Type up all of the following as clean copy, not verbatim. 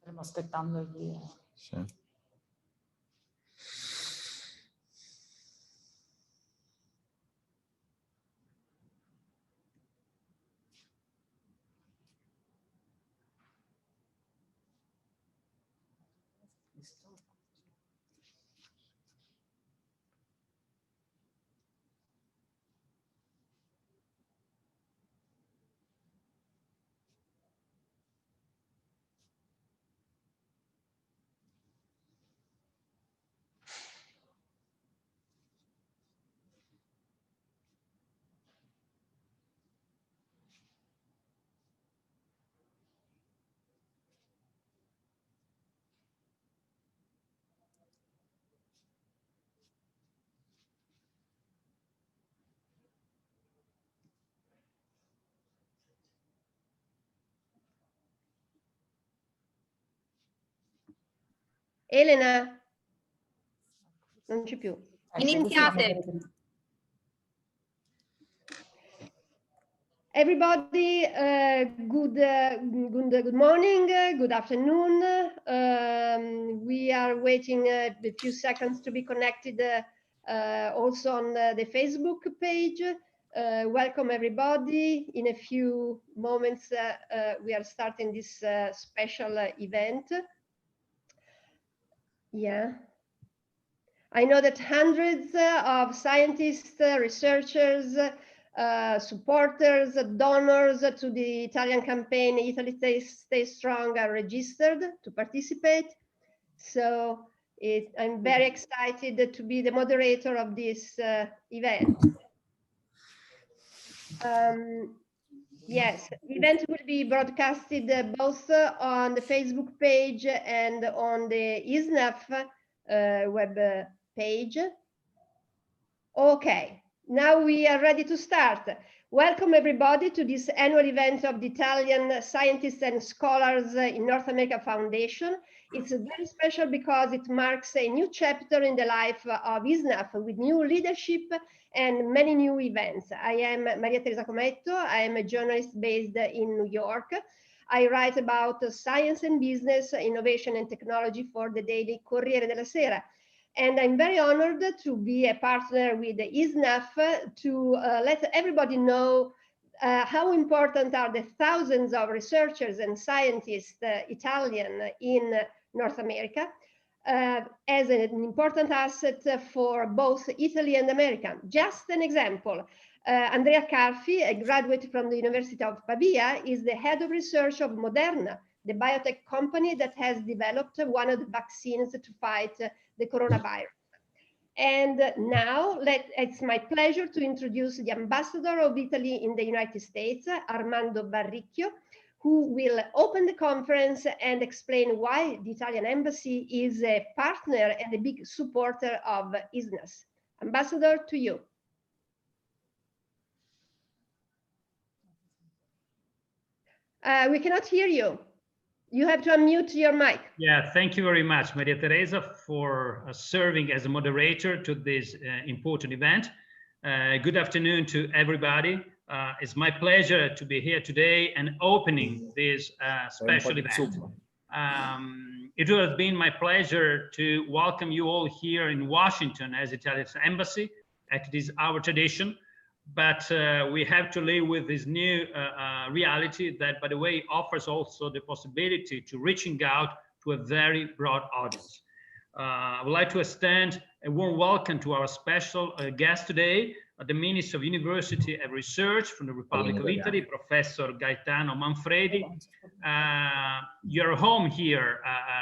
Stiamo aspettando il via. Sì. Elena, non c'è più. Iniziate. Everybody, good morning, good afternoon. We are waiting a few seconds to be connected also on the Facebook page. Welcome everybody. In a few moments, we are starting this special event. Yeah. I know that hundreds of scientists, researchers, supporters, donors to the Italian campaign Italy Stay Strong are registered to participate. So I'm very excited to be the moderator of this event. Yes, the event will be broadcasted both on the Facebook page and on the ISSNAF web page. Okay, now we are ready to start. Welcome everybody to this annual event of the Italian Scientists and Scholars in North America Foundation. It's very special because it marks a new chapter in the life of ISSNAF with new leadership and many new events. I am Teresa Cometto. I am a journalist based in New York. I write about science and business, innovation and technology for the daily Corriere della Sera. And I'm very honored to be a partner with the ISSNAF to let everybody know how important are the thousands of researchers and scientists, Italian, in North America, as an important asset for both Italy and America. Just an example, Andrea Carfi, a graduate from the University of Pavia, is the head of research of Moderna, the biotech company that has developed one of the vaccines to fight the coronavirus. And now it's my pleasure to introduce the ambassador of Italy in the United States, Armando Barrico, who will open the conference and explain why the Italian embassy is a partner and a big supporter of ISSNAF. Ambassador, to you. We cannot hear you. You have to unmute your mic. Yeah, thank you very much, Maria Teresa, for serving as a moderator to this important event. Good afternoon to everybody. It's my pleasure to be here today and opening this special event. It has been my pleasure to welcome you all here in Washington as Italian embassy. It is our tradition, but we have to live with this new reality that, by the way, offers also the possibility to reaching out to a very broad audience. I would like to extend a warm welcome to our special guest today, the Minister of University and Research from the Republic of Italy, Professor Gaetano Manfredi. You're home here,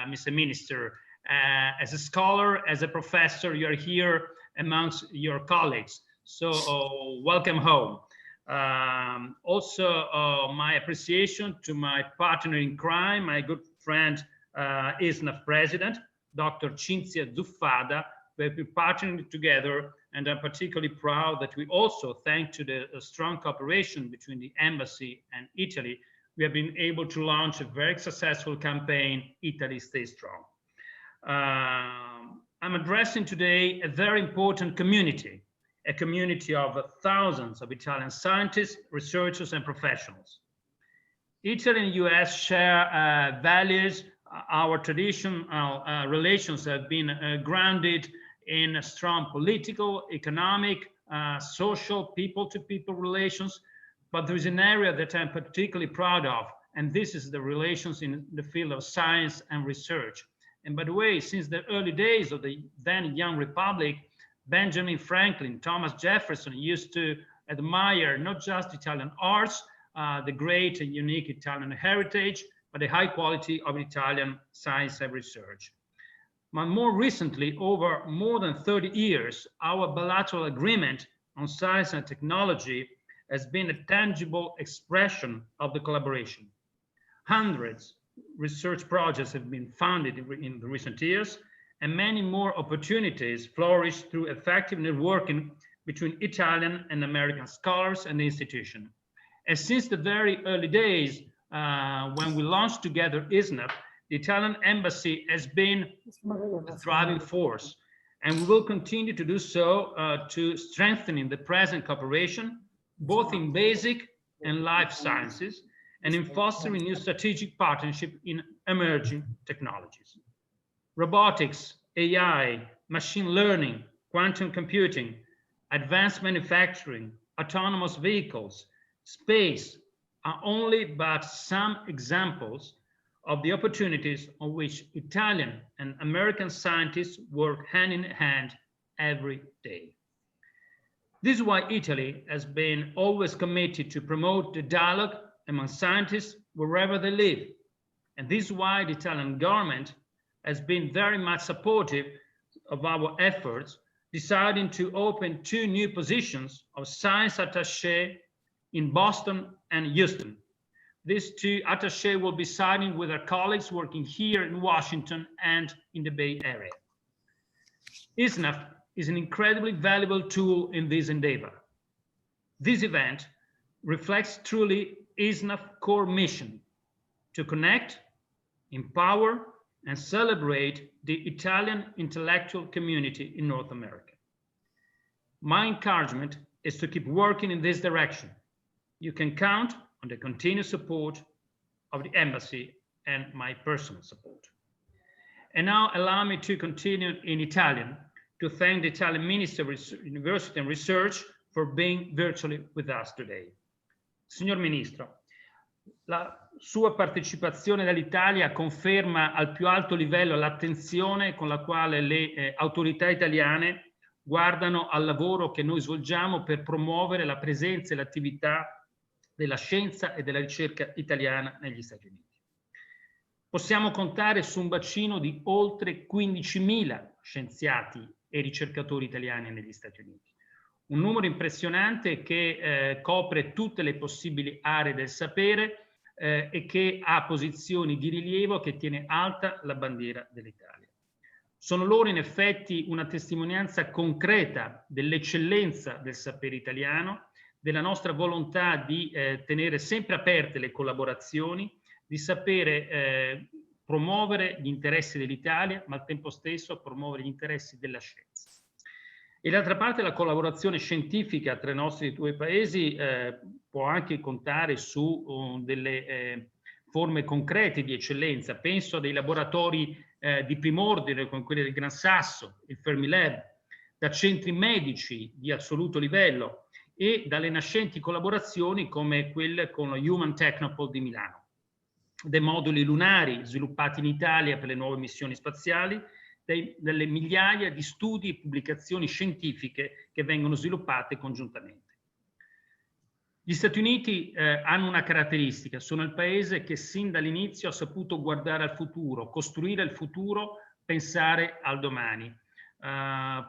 Mr. Minister. As a scholar, as a professor, you're here amongst your colleagues. So welcome home. Also, my appreciation to my partner in crime, my good friend, ISSNAF President, Dr. Cinzia Zuffada. We've been partnering together, and I'm particularly proud that we also, thanks to the strong cooperation between the embassy and Italy, we have been able to launch a very successful campaign, Italy Stay Strong. I'm addressing today a very important community, a community of thousands of Italian scientists, researchers, and professionals. Italy and US share values our traditional relations have been grounded in strong political, economic, social, people-to-people relations. But there is an area that I'm particularly proud of, and this is the relations in the field of science and research. And by the way, since the early days of the then young republic, Benjamin Franklin, Thomas Jefferson used to admire not just Italian arts, the great and unique Italian heritage, but the high quality of Italian science and research. But more recently, over more than 30 years, our bilateral agreement on science and technology has been a tangible expression of the collaboration. Hundreds of research projects have been funded in the recent years, and many more opportunities flourish through effective networking between Italian and American scholars and the institution. And since the very early days, when we launched together ISSNAF, the Italian embassy has been a driving force, and we will continue to do so to strengthening the present cooperation, both in basic and life sciences, and in fostering new strategic partnership in emerging technologies. Robotics, AI, machine learning, quantum computing, advanced manufacturing, autonomous vehicles, space are only but some examples of the opportunities on which Italian and American scientists work hand in hand every day. This is why Italy has been always committed to promote the dialogue among scientists wherever they live. And this is why the Italian government has been very much supportive of our efforts, deciding to open 2 new positions of science attaché in Boston and Houston. These 2 attachés will be signing with our colleagues working here in Washington and in the Bay Area. ISSNAF is an incredibly valuable tool in this endeavor. This event reflects truly ISSNAF's core mission to connect, empower, and celebrate the Italian intellectual community in North America. My encouragement is to keep working in this direction. You can count on the continued support of the embassy and my personal support. And now allow me to continue in Italian to thank the Italian Minister of University and Research for being virtually with us today. Signor Ministro, la sua partecipazione dall'Italia conferma al più alto livello l'attenzione con la quale le autorità italiane guardano al lavoro che noi svolgiamo per promuovere la presenza e l'attività della scienza e della ricerca italiana negli Stati Uniti. Possiamo contare su un bacino di oltre 15.000 scienziati e ricercatori italiani negli Stati Uniti. Un numero impressionante che copre tutte le possibili aree del sapere e che ha posizioni di rilievo, che tiene alta la bandiera dell'Italia. Sono loro in effetti una testimonianza concreta dell'eccellenza del sapere italiano, della nostra volontà di tenere sempre aperte le collaborazioni, di sapere promuovere gli interessi dell'Italia, ma al tempo stesso promuovere gli interessi della scienza. E d'altra parte la collaborazione scientifica tra i nostri 2 paesi può anche contare su delle forme concrete di eccellenza. Penso a dei laboratori di prim'ordine come quelli del Gran Sasso, il Fermilab, da centri medici di assoluto livello e dalle nascenti collaborazioni come quelle con lo Human Technopole di Milano, dei moduli lunari sviluppati in Italia per le nuove missioni spaziali, delle migliaia di studi e pubblicazioni scientifiche che vengono sviluppate congiuntamente. Gli Stati Uniti hanno una caratteristica: sono il paese che sin dall'inizio ha saputo guardare al futuro, costruire il futuro, pensare al domani.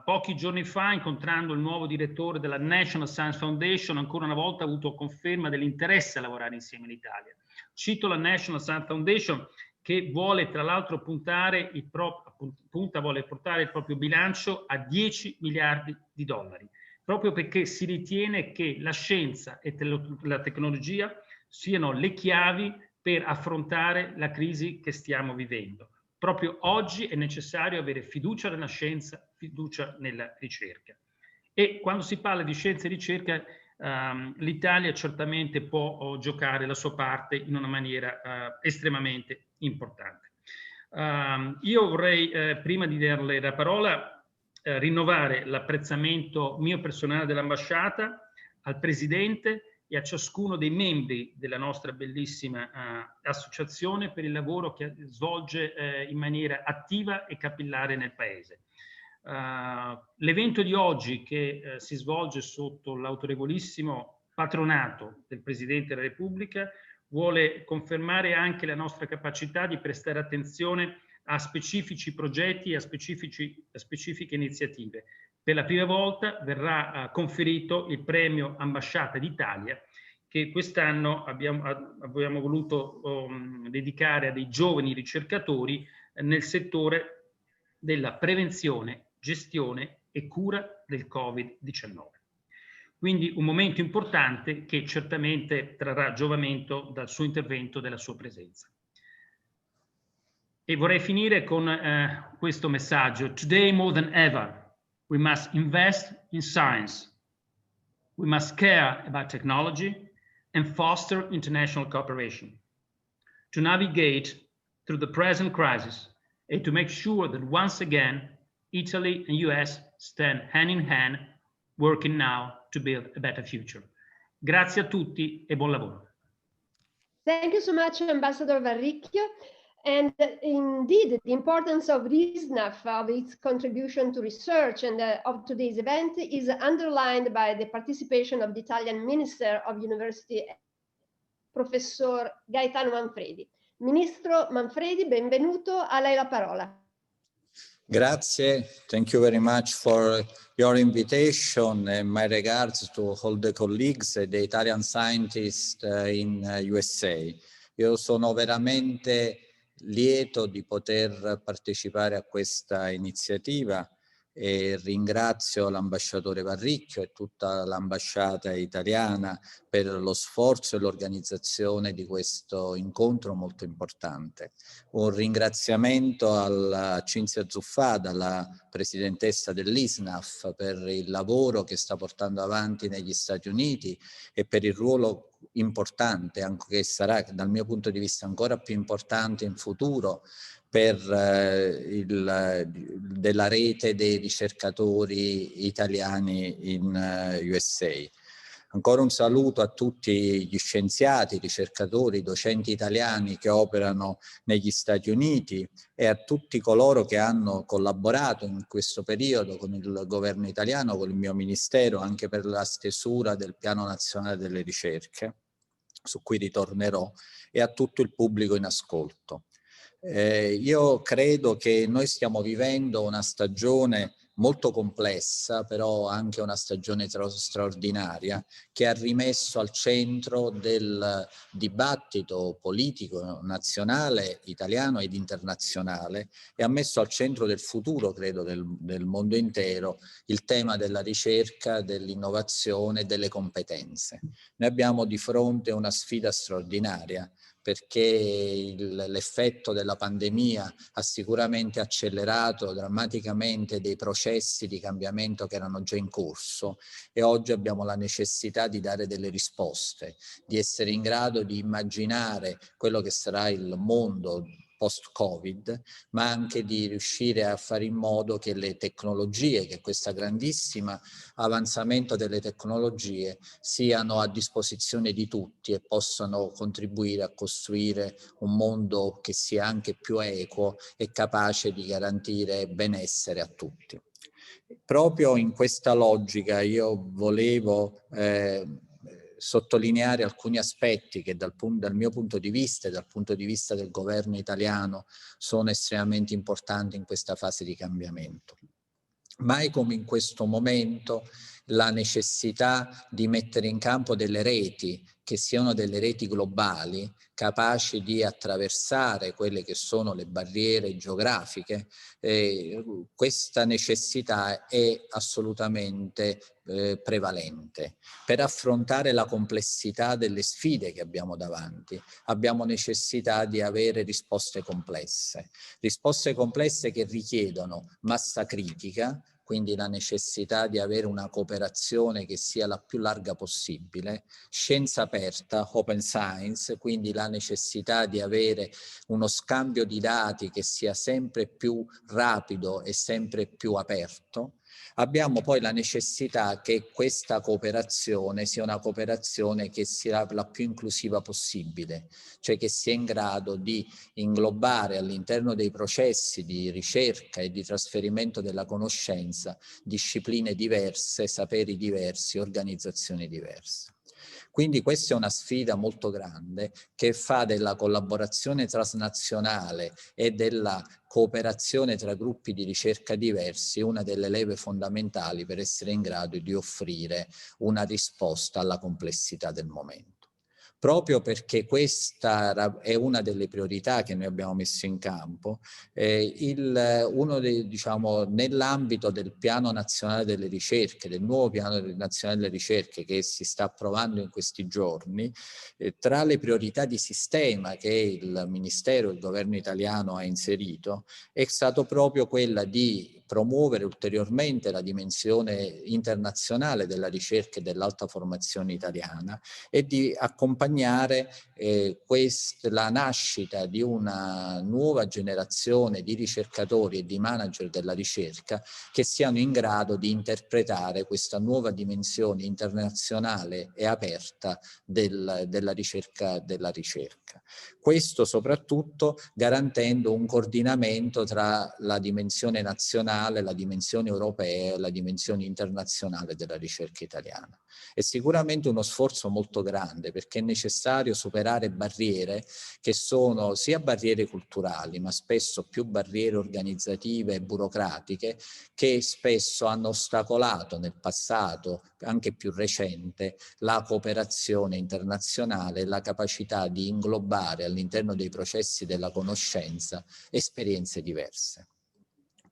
Pochi giorni fa, incontrando il nuovo direttore della National Science Foundation, ancora una volta ha avuto conferma dell'interesse a lavorare insieme all'Italia. Cito la National Science Foundation, che vuole tra l'altro vuole portare il proprio bilancio a 10 miliardi di dollari, proprio perché si ritiene che la scienza e la tecnologia siano le chiavi per affrontare la crisi che stiamo vivendo. Proprio oggi è necessario avere fiducia nella scienza, fiducia nella ricerca. E quando si parla di scienza e ricerca, l'Italia certamente può giocare la sua parte in una maniera estremamente importante. Io vorrei, prima di darle la parola, rinnovare l'apprezzamento mio personale dell'ambasciata, al Presidente e a ciascuno dei membri della nostra bellissima associazione per il lavoro che svolge in maniera attiva e capillare nel Paese. L'evento di oggi, che si svolge sotto l'autorevolissimo patronato del Presidente della Repubblica, vuole confermare anche la nostra capacità di prestare attenzione a specifici progetti e a specifiche iniziative. Per la prima volta verrà conferito il premio Ambasciata d'Italia, che quest'anno abbiamo voluto dedicare a dei giovani ricercatori nel settore della prevenzione, gestione e cura del Covid-19. Quindi un momento importante che certamente trarrà giovamento dal suo intervento, dalla sua presenza. E vorrei finire con questo messaggio. Today more than ever, we must invest in science. We must care about technology and foster international cooperation to navigate through the present crisis and to make sure that once again, Italy and US stand hand in hand, working now to build a better future. Grazie a tutti e buon lavoro. Thank you so much, Ambassador Barrico. And indeed, the importance of ISSNAF, of its contribution to research and of today's event is underlined by the participation of the Italian Minister of University, Professor Gaetano Manfredi. Ministro Manfredi, benvenuto, a lei la parola. Grazie. Thank you very much for your invitation, and my regards to all the colleagues, the Italian scientists in USA. Io sono veramente lieto di poter partecipare a questa iniziativa e ringrazio l'ambasciatore Barrico e tutta l'ambasciata italiana per lo sforzo e l'organizzazione di questo incontro molto importante. Un ringraziamento a Cinzia Zuffada, la presidentessa dell'ISSNAF, per il lavoro che sta portando avanti negli Stati Uniti e per il ruolo importante, anche che sarà dal mio punto di vista ancora più importante in futuro, per della rete dei ricercatori italiani in USA. Ancora un saluto a tutti gli scienziati, ricercatori, docenti italiani che operano negli Stati Uniti e a tutti coloro che hanno collaborato in questo periodo con il governo italiano, con il mio ministero, anche per la stesura del Piano Nazionale delle Ricerche, su cui ritornerò, e a tutto il pubblico in ascolto. Io credo che noi stiamo vivendo una stagione molto complessa, però anche una stagione straordinaria, che ha rimesso al centro del dibattito politico nazionale, italiano ed internazionale, e ha messo al centro del futuro, credo, del mondo intero, il tema della ricerca, dell'innovazione e delle competenze. Noi abbiamo di fronte una sfida straordinaria, perché l'effetto della pandemia ha sicuramente accelerato drammaticamente dei processi di cambiamento che erano già in corso, e oggi abbiamo la necessità di dare delle risposte, di essere in grado di immaginare quello che sarà il mondo post-Covid, ma anche di riuscire a fare in modo che le tecnologie, che questo grandissimo avanzamento delle tecnologie siano a disposizione di tutti e possano contribuire a costruire un mondo che sia anche più equo e capace di garantire benessere a tutti. Proprio in questa logica io volevo sottolineare alcuni aspetti che dal mio punto di vista e dal punto di vista del governo italiano sono estremamente importanti in questa fase di cambiamento. Mai come in questo momento la necessità di mettere in campo delle reti che siano delle reti globali, capaci di attraversare quelle che sono le barriere geografiche. Questa necessità è assolutamente prevalente. Per affrontare la complessità delle sfide che abbiamo davanti, abbiamo necessità di avere risposte complesse che richiedono massa critica, quindi la necessità di avere una cooperazione che sia la più larga possibile, scienza aperta, open science, quindi la necessità di avere uno scambio di dati che sia sempre più rapido e sempre più aperto. Abbiamo poi la necessità che questa cooperazione sia una cooperazione che sia la più inclusiva possibile, cioè che sia in grado di inglobare all'interno dei processi di ricerca e di trasferimento della conoscenza discipline diverse, saperi diversi, organizzazioni diverse. Quindi questa è una sfida molto grande che fa della collaborazione transnazionale e della cooperazione tra gruppi di ricerca diversi una delle leve fondamentali per essere in grado di offrire una risposta alla complessità del momento. Proprio perché questa è una delle priorità che noi abbiamo messo in campo, nell'ambito del piano nazionale delle ricerche, del nuovo piano nazionale delle ricerche che si sta approvando in questi giorni, tra le priorità di sistema che il Ministero e il governo italiano ha inserito, è stato proprio quella di promuovere ulteriormente la dimensione internazionale della ricerca e dell'alta formazione italiana e di accompagnare la nascita di una nuova generazione di ricercatori e di manager della ricerca che siano in grado di interpretare questa nuova dimensione internazionale e aperta della ricerca. Questo soprattutto garantendo un coordinamento tra la dimensione nazionale, la dimensione europea e la dimensione internazionale della ricerca italiana. È sicuramente uno sforzo molto grande perché è necessario superare barriere che sono sia barriere culturali ma spesso più barriere organizzative e burocratiche che spesso hanno ostacolato nel passato, anche più recente, la cooperazione internazionale e la capacità di inglobare all'interno dei processi della conoscenza esperienze diverse.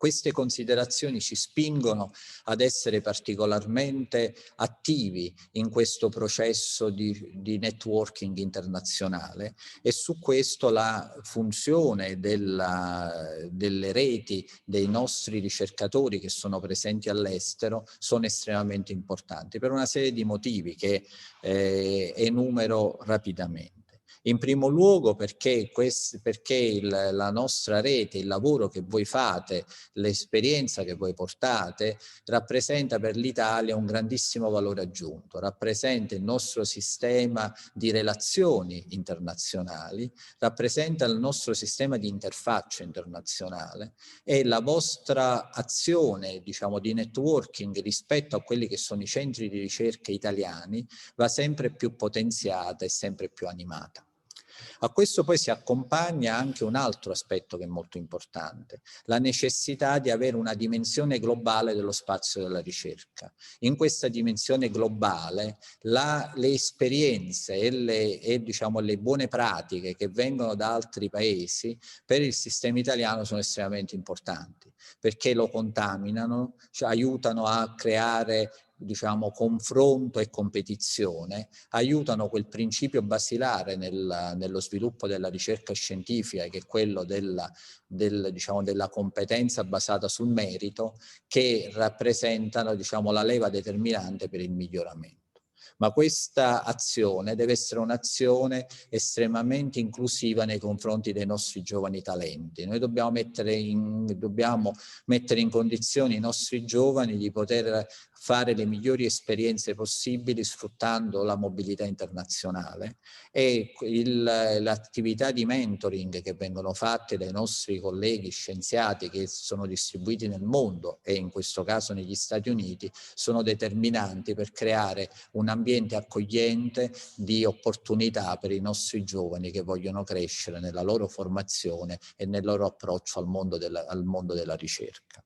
Queste considerazioni ci spingono ad essere particolarmente attivi in questo processo di networking internazionale e su questo la funzione delle reti dei nostri ricercatori che sono presenti all'estero sono estremamente importanti per una serie di motivi che enumero rapidamente. In primo luogo perché la nostra rete, il lavoro che voi fate, l'esperienza che voi portate rappresenta per l'Italia un grandissimo valore aggiunto, rappresenta il nostro sistema di relazioni internazionali, rappresenta il nostro sistema di interfaccia internazionale e la vostra azione, diciamo, di networking rispetto a quelli che sono i centri di ricerca italiani va sempre più potenziata e sempre più animata. A questo poi si accompagna anche un altro aspetto che è molto importante, la necessità di avere una dimensione globale dello spazio della ricerca. In questa dimensione globale le esperienze e diciamo, le buone pratiche che vengono da altri paesi per il sistema italiano sono estremamente importanti, perché lo contaminano, cioè aiutano a creare diciamo confronto e competizione, aiutano quel principio basilare nello sviluppo della ricerca scientifica che è quello della competenza basata sul merito, che rappresentano diciamo la leva determinante per il miglioramento. Ma questa azione deve essere un'azione estremamente inclusiva nei confronti dei nostri giovani talenti. Noi dobbiamo mettere in condizione i nostri giovani di poter fare le migliori esperienze possibili sfruttando la mobilità internazionale e l'attività di mentoring che vengono fatte dai nostri colleghi scienziati che sono distribuiti nel mondo e in questo caso negli Stati Uniti sono determinanti per creare un ambiente accogliente di opportunità per i nostri giovani che vogliono crescere nella loro formazione e nel loro approccio al mondo della ricerca.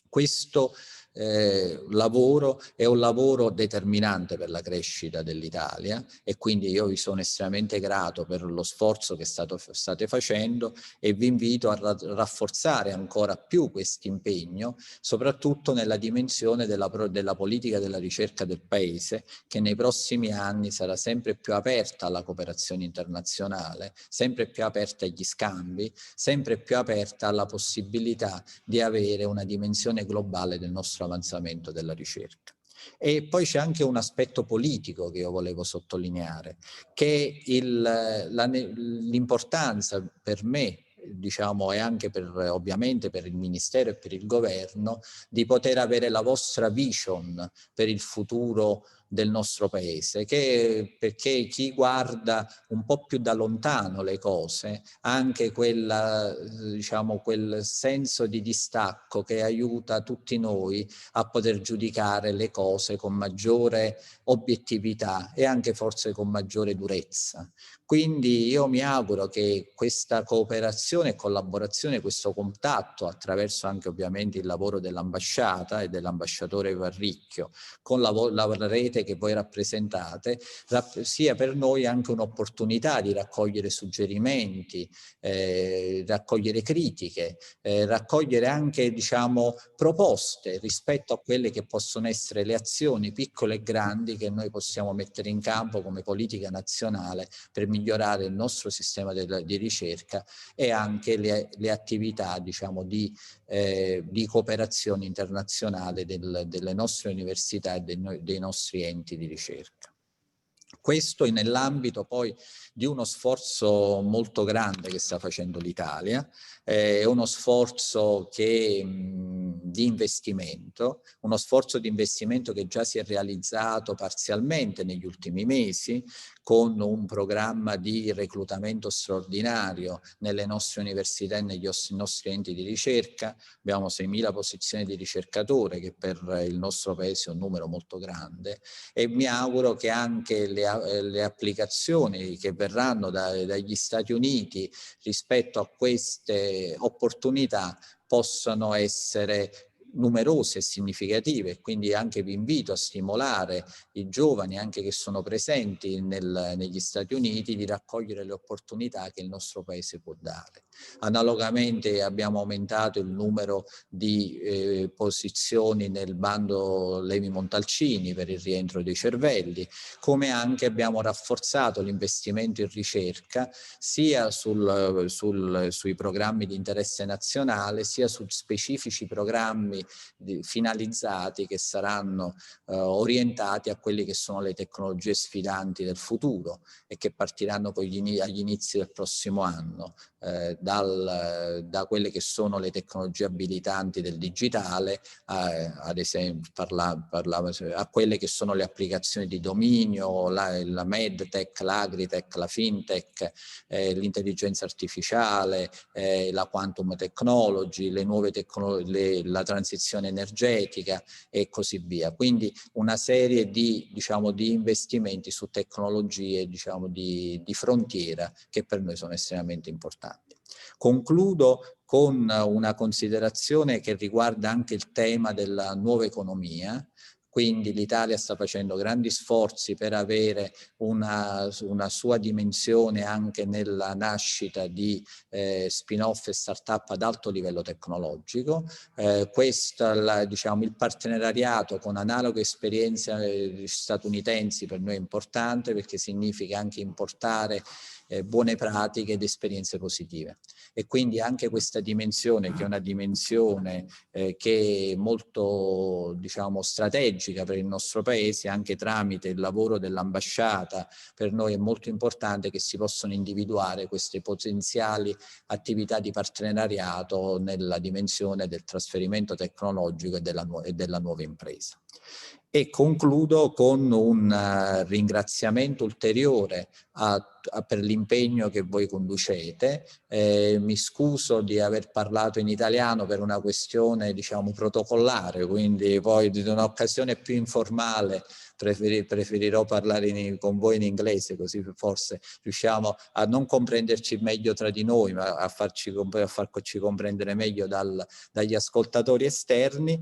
Questo lavoro è un lavoro determinante per la crescita dell'Italia, e quindi io vi sono estremamente grato per lo sforzo che state facendo, e vi invito a rafforzare ancora più questo impegno, soprattutto nella dimensione della politica della ricerca del Paese, che nei prossimi anni sarà sempre più aperta alla cooperazione internazionale, sempre più aperta agli scambi, sempre più aperta alla possibilità di avere una dimensione globale del nostro avanzamento della ricerca. E poi c'è anche un aspetto politico che io volevo sottolineare, che l'importanza per me, diciamo, e anche ovviamente per il Ministero e per il Governo, di poter avere la vostra vision per il futuro del nostro Paese, perché chi guarda un po' più da lontano le cose, anche diciamo, quel senso di distacco che aiuta tutti noi a poter giudicare le cose con maggiore obiettività e anche forse con maggiore durezza. Quindi io mi auguro che questa cooperazione e collaborazione, questo contatto, attraverso anche ovviamente il lavoro dell'ambasciata e dell'ambasciatore Barrico, con la rete che voi rappresentate, sia per noi anche un'opportunità di raccogliere suggerimenti, raccogliere critiche, raccogliere anche, diciamo, proposte rispetto a quelle che possono essere le azioni piccole e grandi che noi possiamo mettere in campo come politica nazionale per migliorare il nostro sistema di ricerca e anche le attività, diciamo, di cooperazione internazionale delle nostre università e dei nostri enti di ricerca. Questo nell'ambito poi di uno sforzo molto grande che sta facendo l'Italia, è uno sforzo di investimento, uno sforzo di investimento che già si è realizzato parzialmente negli ultimi mesi, con un programma di reclutamento straordinario nelle nostre università e negli nostri enti di ricerca. Abbiamo 6.000 posizioni di ricercatore, che per il nostro Paese è un numero molto grande, e mi auguro che anche le applicazioni che verranno dagli Stati Uniti rispetto a queste opportunità possano essere numerose e significative, quindi anche vi invito a stimolare i giovani anche che sono presenti negli Stati Uniti di raccogliere le opportunità che il nostro Paese può dare. Analogamente abbiamo aumentato il numero di posizioni nel bando Levi-Montalcini per il rientro dei cervelli, come anche abbiamo rafforzato l'investimento in ricerca sia sui programmi di interesse nazionale, sia su specifici programmi finalizzati che saranno orientati a quelle che sono le tecnologie sfidanti del futuro e che partiranno agli inizi del prossimo anno, da quelle che sono le tecnologie abilitanti del digitale, ad esempio a quelle che sono le applicazioni di dominio, la medtech, l'agritech, la fintech, l'intelligenza artificiale, la quantum technology, le nuove tecnologie, la transizione energetica e così via. Quindi una serie di investimenti su tecnologie, diciamo, di frontiera, che per noi sono estremamente importanti. Concludo con una considerazione che riguarda anche il tema della nuova economia. Quindi l'Italia sta facendo grandi sforzi per avere una sua dimensione anche nella nascita di spin-off e start-up ad alto livello tecnologico. Il partenariato con analoghe esperienze statunitensi per noi è importante, perché significa anche importare buone pratiche ed esperienze positive. E quindi anche questa dimensione, che è una dimensione che è molto, diciamo, strategica per il nostro Paese, anche tramite il lavoro dell'ambasciata, per noi è molto importante che si possano individuare queste potenziali attività di partenariato nella dimensione del trasferimento tecnologico e della nuova impresa. E concludo con un ringraziamento ulteriore per l'impegno che voi conducete. Mi scuso di aver parlato in italiano per una questione, diciamo, protocollare, quindi poi in un'occasione più informale preferirò parlare con voi in inglese, così forse riusciamo a non comprenderci meglio tra di noi, ma a farci comprendere meglio dagli ascoltatori esterni.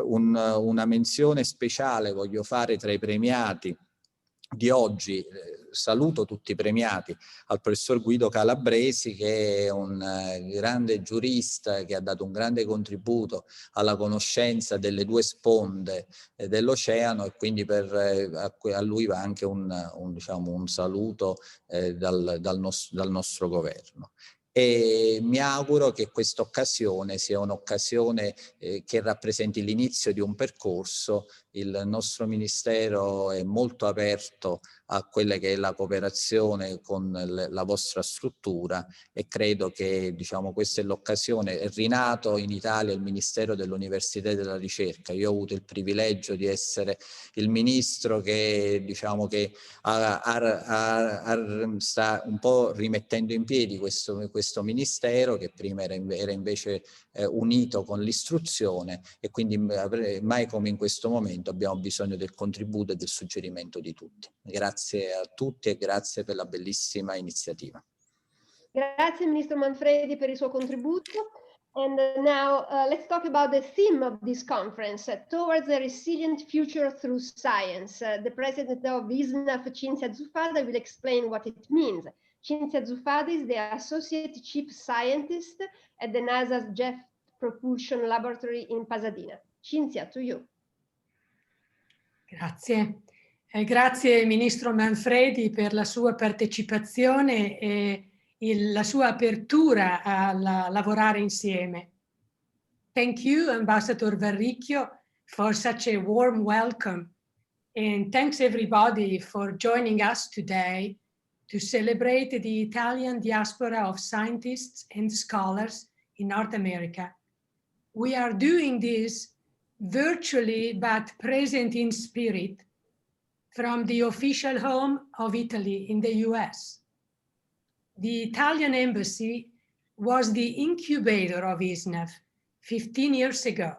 Una menzione speciale voglio fare tra i premiati di oggi. Saluto tutti i premiati, al professor Guido Calabresi, che è un grande giurista che ha dato un grande contributo alla conoscenza delle due sponde dell'oceano, e quindi a lui va anche un saluto dal nostro governo. E mi auguro che questa occasione sia un'occasione che rappresenti l'inizio di un percorso. Il nostro Ministero è molto aperto a quella che è la cooperazione con la vostra struttura, e credo che, diciamo, questa è l'occasione. È rinato in Italia il Ministero dell'Università e della Ricerca. Io ho avuto il privilegio di essere il ministro che, diciamo, che sta un po' rimettendo in piedi questo ministero, che prima era invece unito con l'istruzione, e quindi mai come in questo momento abbiamo bisogno del contributo e del suggerimento di tutti. Grazie a tutti e grazie per la bellissima iniziativa. Grazie Ministro Manfredi per il suo contributo. And now let's talk about the theme of this conference, Towards a Resilient Future Through Science. The president of ISSNAF, Cinzia Zuffada, will explain what it means. Cinzia Zuffada is the Associate Chief Scientist at the NASA's Jet Propulsion Laboratory in Pasadena. Cinzia, to you. Grazie. Grazie Ministro Manfredi per la sua partecipazione e la sua apertura a lavorare insieme. Thank you, Ambassador Barrico, for such a warm welcome. And thanks everybody for joining us today to celebrate the Italian diaspora of scientists and scholars in North America. We are doing this virtually but present in spirit from the official home of Italy in the US. The Italian embassy was the incubator of ISSNAF 15 years ago,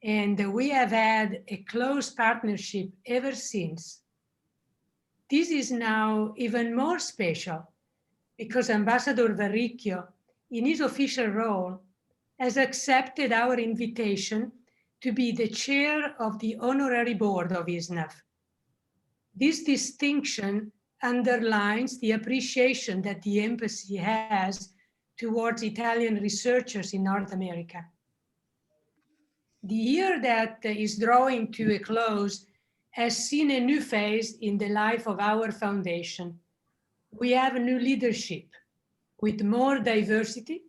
and we have had a close partnership ever since. This is now even more special because Ambassador Barrico, in his official role, has accepted our invitation to be the chair of the honorary board of ISSNAF. This distinction underlines the appreciation that the embassy has towards Italian researchers in North America. The year that is drawing to a close has seen a new phase in the life of our foundation. We have a new leadership with more diversity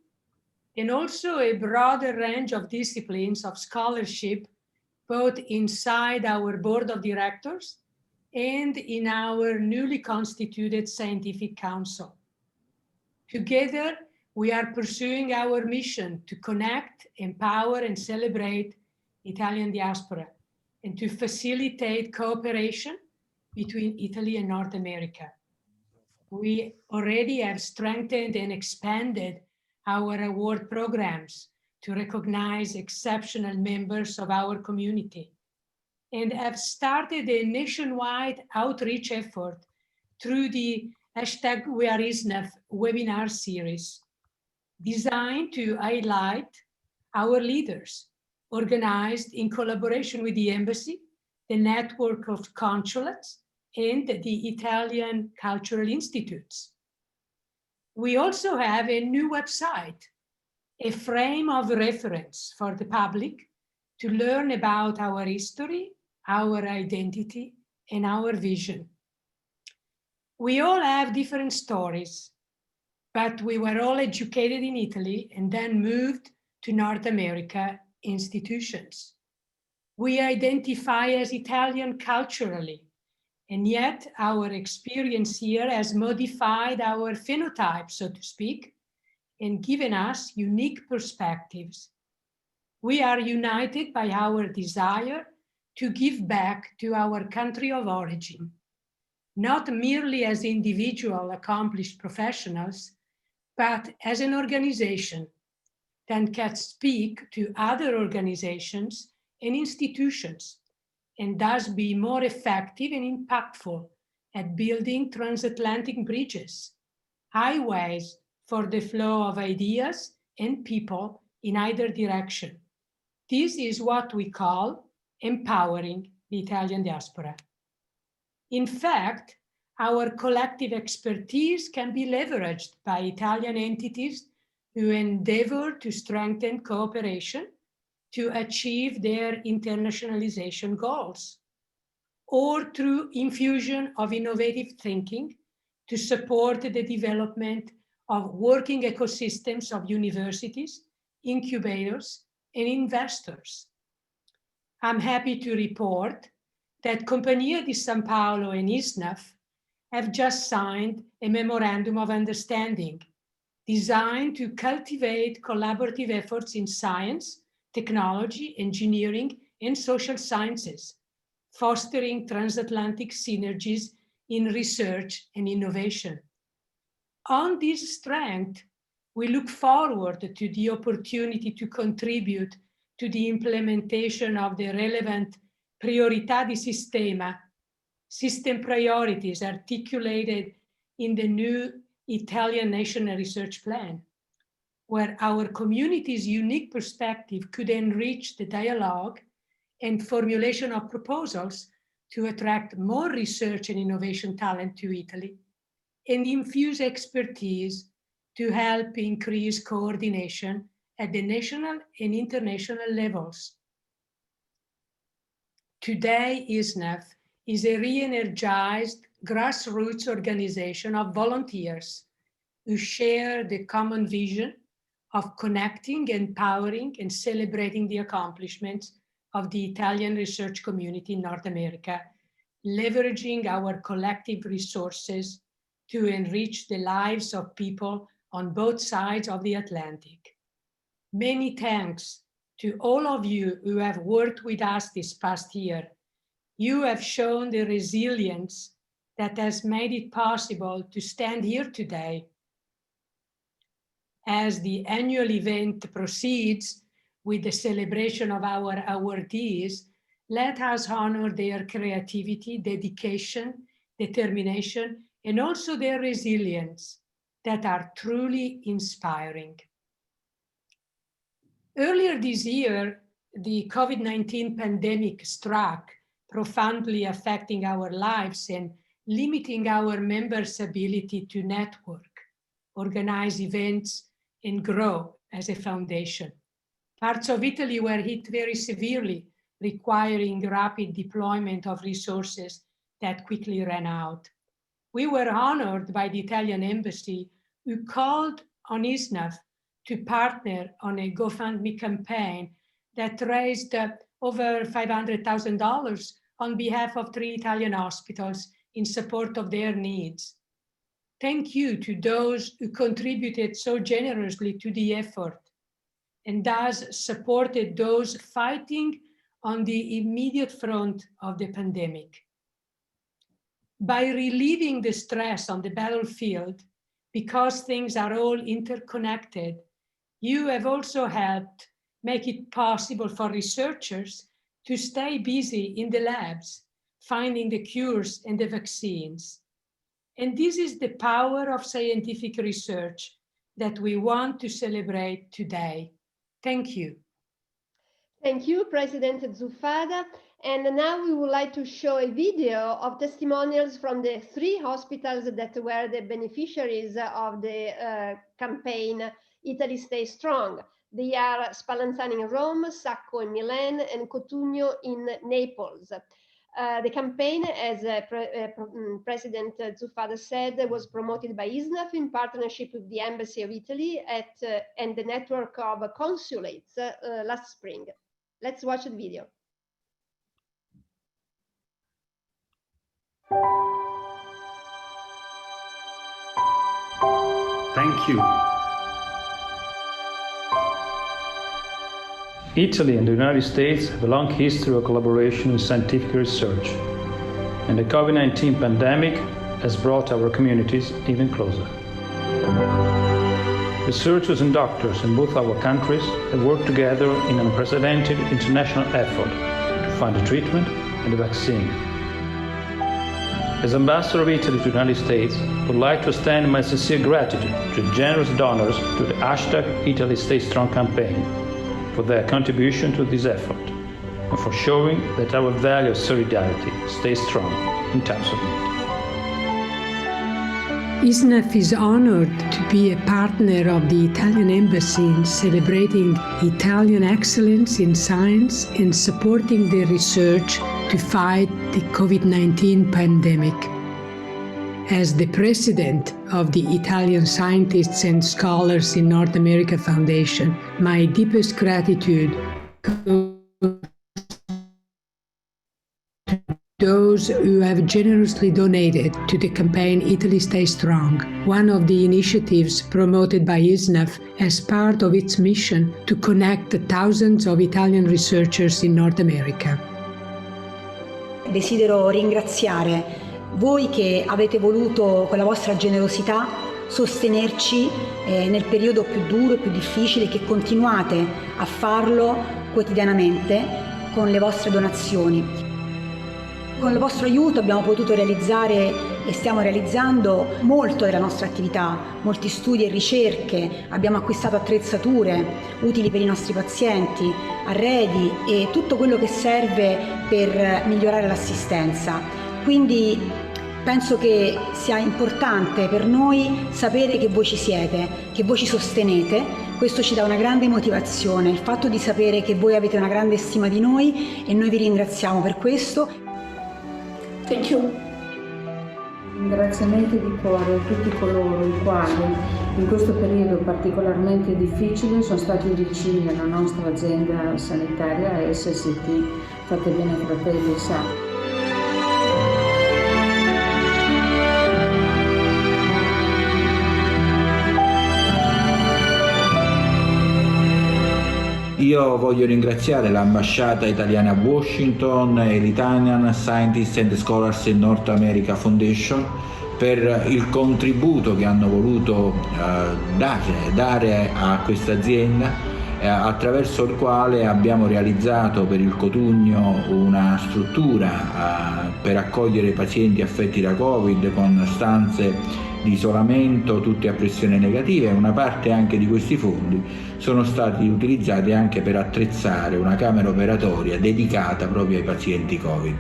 and also a broader range of disciplines of scholarship, both inside our board of directors and in our newly constituted scientific council. Together, we are pursuing our mission to connect, empower, and celebrate Italian diaspora, and to facilitate cooperation between Italy and North America. We already have strengthened and expanded our award programs to recognize exceptional members of our community, and have started a nationwide outreach effort through the #WeAreISSNAF webinar series, designed to highlight our leaders, organized in collaboration with the embassy, the network of consulates, and the Italian Cultural Institutes. We also have a new website, a frame of reference for the public to learn about our history, our identity, and our vision. We all have different stories, but we were all educated in Italy and then moved to North America institutions. We identify as Italian culturally, and yet our experience here has modified our phenotype, so to speak, and given us unique perspectives. We are united by our desire to give back to our country of origin, not merely as individual accomplished professionals, but as an organization that can speak to other organizations and institutions, and thus be more effective and impactful at building transatlantic bridges, highways for the flow of ideas and people in either direction. This is what we call empowering the Italian diaspora. In fact, our collective expertise can be leveraged by Italian entities who endeavor to strengthen cooperation to achieve their internationalization goals, or through infusion of innovative thinking to support the development of working ecosystems of universities, incubators, and investors. I'm happy to report that Compagnia di San Paolo and ISSNAF have just signed a memorandum of understanding designed to cultivate collaborative efforts in science, technology, engineering, and social sciences, fostering transatlantic synergies in research and innovation. On this strength, we look forward to the opportunity to contribute to the implementation of the relevant priorità di sistema, system priorities articulated in the new Italian National Research Plan, where our community's unique perspective could enrich the dialogue and formulation of proposals to attract more research and innovation talent to Italy and infuse expertise to help increase coordination at the national and international levels. Today, ISSNAF is a re-energized grassroots organization of volunteers who share the common vision of connecting, empowering, and celebrating the accomplishments of the Italian research community in North America, leveraging our collective resources to enrich the lives of people on both sides of the Atlantic. Many thanks to all of you who have worked with us this past year. You have shown the resilience that has made it possible to stand here today. As the annual event proceeds with the celebration of our awardees, let us honor their creativity, dedication, determination, and also their resilience that are truly inspiring. Earlier this year, the COVID-19 pandemic struck, profoundly affecting our lives and limiting our members' ability to network, organize events, and grow as a foundation. Parts of Italy were hit very severely, requiring rapid deployment of resources that quickly ran out. We were honored by the Italian embassy, who called on ISSNAF to partner on a GoFundMe campaign that raised over $500,000 on behalf of 3 Italian hospitals in support of their needs. Thank you to those who contributed so generously to the effort and thus supported those fighting on the immediate front of the pandemic. By relieving the stress on the battlefield, because things are all interconnected, you have also helped make it possible for researchers to stay busy in the labs, finding the cures and the vaccines. And this is the power of scientific research that we want to celebrate today. Thank you. Thank you, President Zuffada. And now we would like to show a video of testimonials from the 3 hospitals that were the beneficiaries of the campaign Italy Stay Strong. They are Spallanzani in Rome, Sacco in Milan, and Cotugno in Naples. The campaign, as President Zuffada said, was promoted by ISSNAF in partnership with the Embassy of Italy and the network of consulates last spring. Let's watch the video. Thank you. Italy and the United States have a long history of collaboration in scientific research. and the COVID-19 pandemic has brought our communities even closer. Researchers and doctors in both our countries have worked together in an unprecedented international effort to find a treatment and a vaccine. As Ambassador of Italy to the United States, I would like to extend my sincere gratitude to generous donors to the #ItalyStayStrong campaign for their contribution to this effort and for showing that our value of solidarity stays strong in times of need. ISSNAF is honored to be a partner of the Italian Embassy in celebrating Italian excellence in science and supporting the research to fight the COVID-19 pandemic. As the president of the Italian Scientists and Scholars in North America Foundation, my deepest gratitude goes those who have generously donated to the campaign Italy Stay Strong, one of the initiatives promoted by ISSNAF as part of its mission to connect thousands of Italian researchers in North America. Desidero ringraziare voi che avete voluto con la vostra generosità sostenerci nel periodo più duro e più difficile, che continuate a farlo quotidianamente con le vostre donazioni. Con il vostro aiuto abbiamo potuto realizzare e stiamo realizzando molto della nostra attività, molti studi e ricerche, abbiamo acquistato attrezzature utili per i nostri pazienti, arredi e tutto quello che serve per migliorare l'assistenza. Quindi penso che sia importante per noi sapere che voi ci siete, che voi ci sostenete. Questo ci dà una grande motivazione, il fatto di sapere che voi avete una grande stima di noi e noi vi ringraziamo per questo. Thank you. Ringraziamenti di cuore a tutti coloro i quali in questo periodo particolarmente difficile sono stati vicini alla nostra azienda sanitaria ISST. Fate bene fratelli, sa. Io voglio ringraziare l'ambasciata italiana a Washington e l'Italian Scientists and Scholars in North America Foundation per il contributo che hanno voluto dare a questa azienda, attraverso il quale abbiamo realizzato per il Cotugno una struttura per accogliere i pazienti affetti da Covid con stanze di isolamento tutte a pressione negativa, e una parte anche di questi fondi sono stati utilizzati anche per attrezzare una camera operatoria dedicata proprio ai pazienti Covid.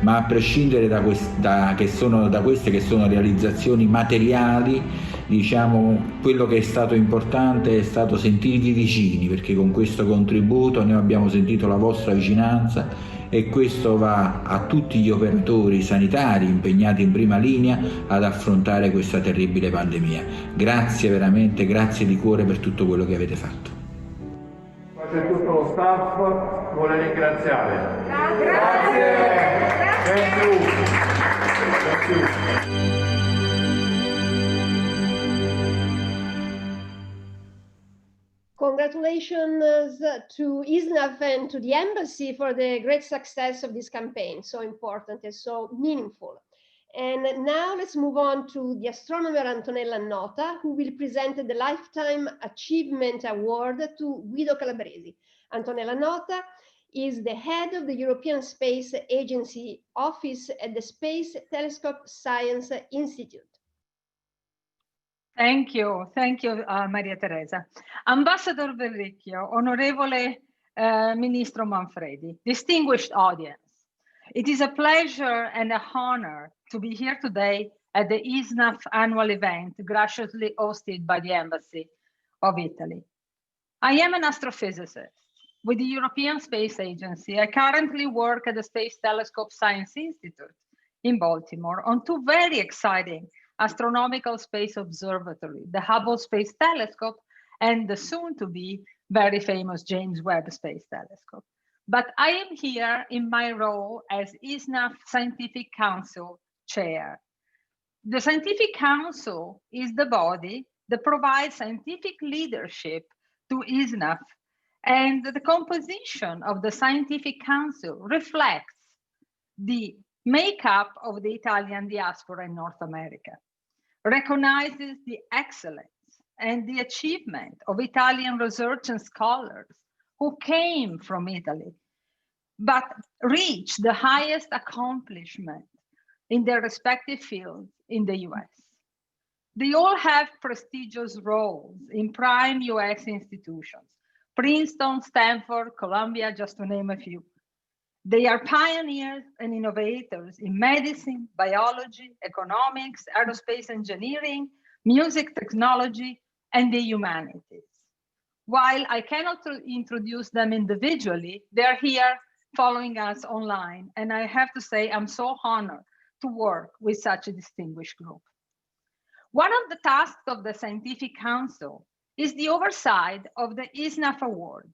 Ma a prescindere da queste che sono realizzazioni materiali, diciamo, quello che è stato importante è stato sentirvi vicini, perché con questo contributo noi abbiamo sentito la vostra vicinanza, e questo va a tutti gli operatori sanitari impegnati in prima linea ad affrontare questa terribile pandemia. Grazie veramente, grazie di cuore per tutto quello che avete fatto. C'è tutto lo staff, vuole ringraziare. Grazie. Thank you. Thank you. Congratulations to ISSNAF and to the embassy for the great success of this campaign, so important and so meaningful. And now let's move on to the astronomer Antonella Nota, who will present the Lifetime Achievement Award to Guido Calabrese. Antonella Nota is the head of the European Space Agency office at the Space Telescope Science Institute. Thank you, Maria Teresa. Ambassador Barrico, Onorevole Ministro Manfredi, distinguished audience, it is a pleasure and an honor to be here today at the ISSNAF annual event graciously hosted by the Embassy of Italy. I am an astrophysicist with the European Space Agency. I currently work at the Space Telescope Science Institute in Baltimore on two very exciting astronomical space observatory, the Hubble Space Telescope and the soon-to-be very famous James Webb Space Telescope. But I am here in my role as ISSNAF Scientific Council Chair. The Scientific Council is the body that provides scientific leadership to ISSNAF, and the composition of the Scientific Council reflects the makeup of the Italian diaspora in North America, recognizes the excellence and the achievement of Italian research and scholars who came from Italy, but reached the highest accomplishment in their respective fields in the US. They all have prestigious roles in prime US institutions, Princeton, Stanford, Columbia, just to name a few. They are pioneers and innovators in medicine, biology, economics, aerospace engineering, music technology, and the humanities. While I cannot introduce them individually, they're here following us online. And I have to say, I'm so honored to work with such a distinguished group. One of the tasks of the Scientific Council is the oversight of the ISSNAF Awards.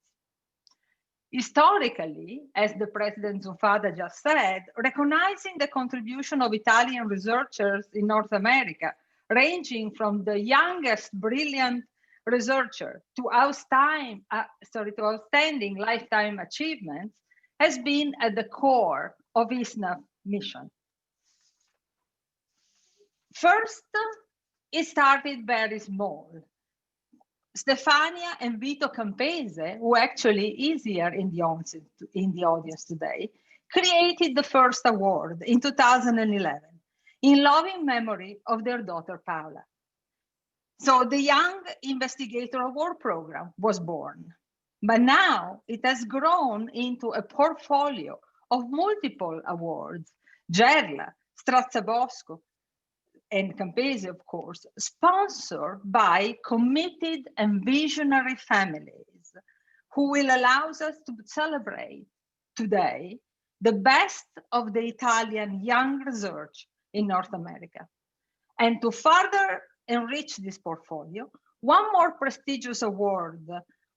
Historically, as the President Zufada just said, recognizing the contribution of Italian researchers in North America, ranging from the youngest brilliant researcher to outstanding lifetime achievements, has been at the core of ISSNAF mission. First, it started very small. Stefania and Vito Campese, who actually is here in the audience today, created the first award in 2011 in loving memory of their daughter, Paula. So the Young Investigator Award program was born, but now it has grown into a portfolio of multiple awards. Gerald, Strazzabosco, and Campese, of course, sponsored by committed and visionary families who will allow us to celebrate today the best of the Italian young research in North America. And to further enrich this portfolio, one more prestigious award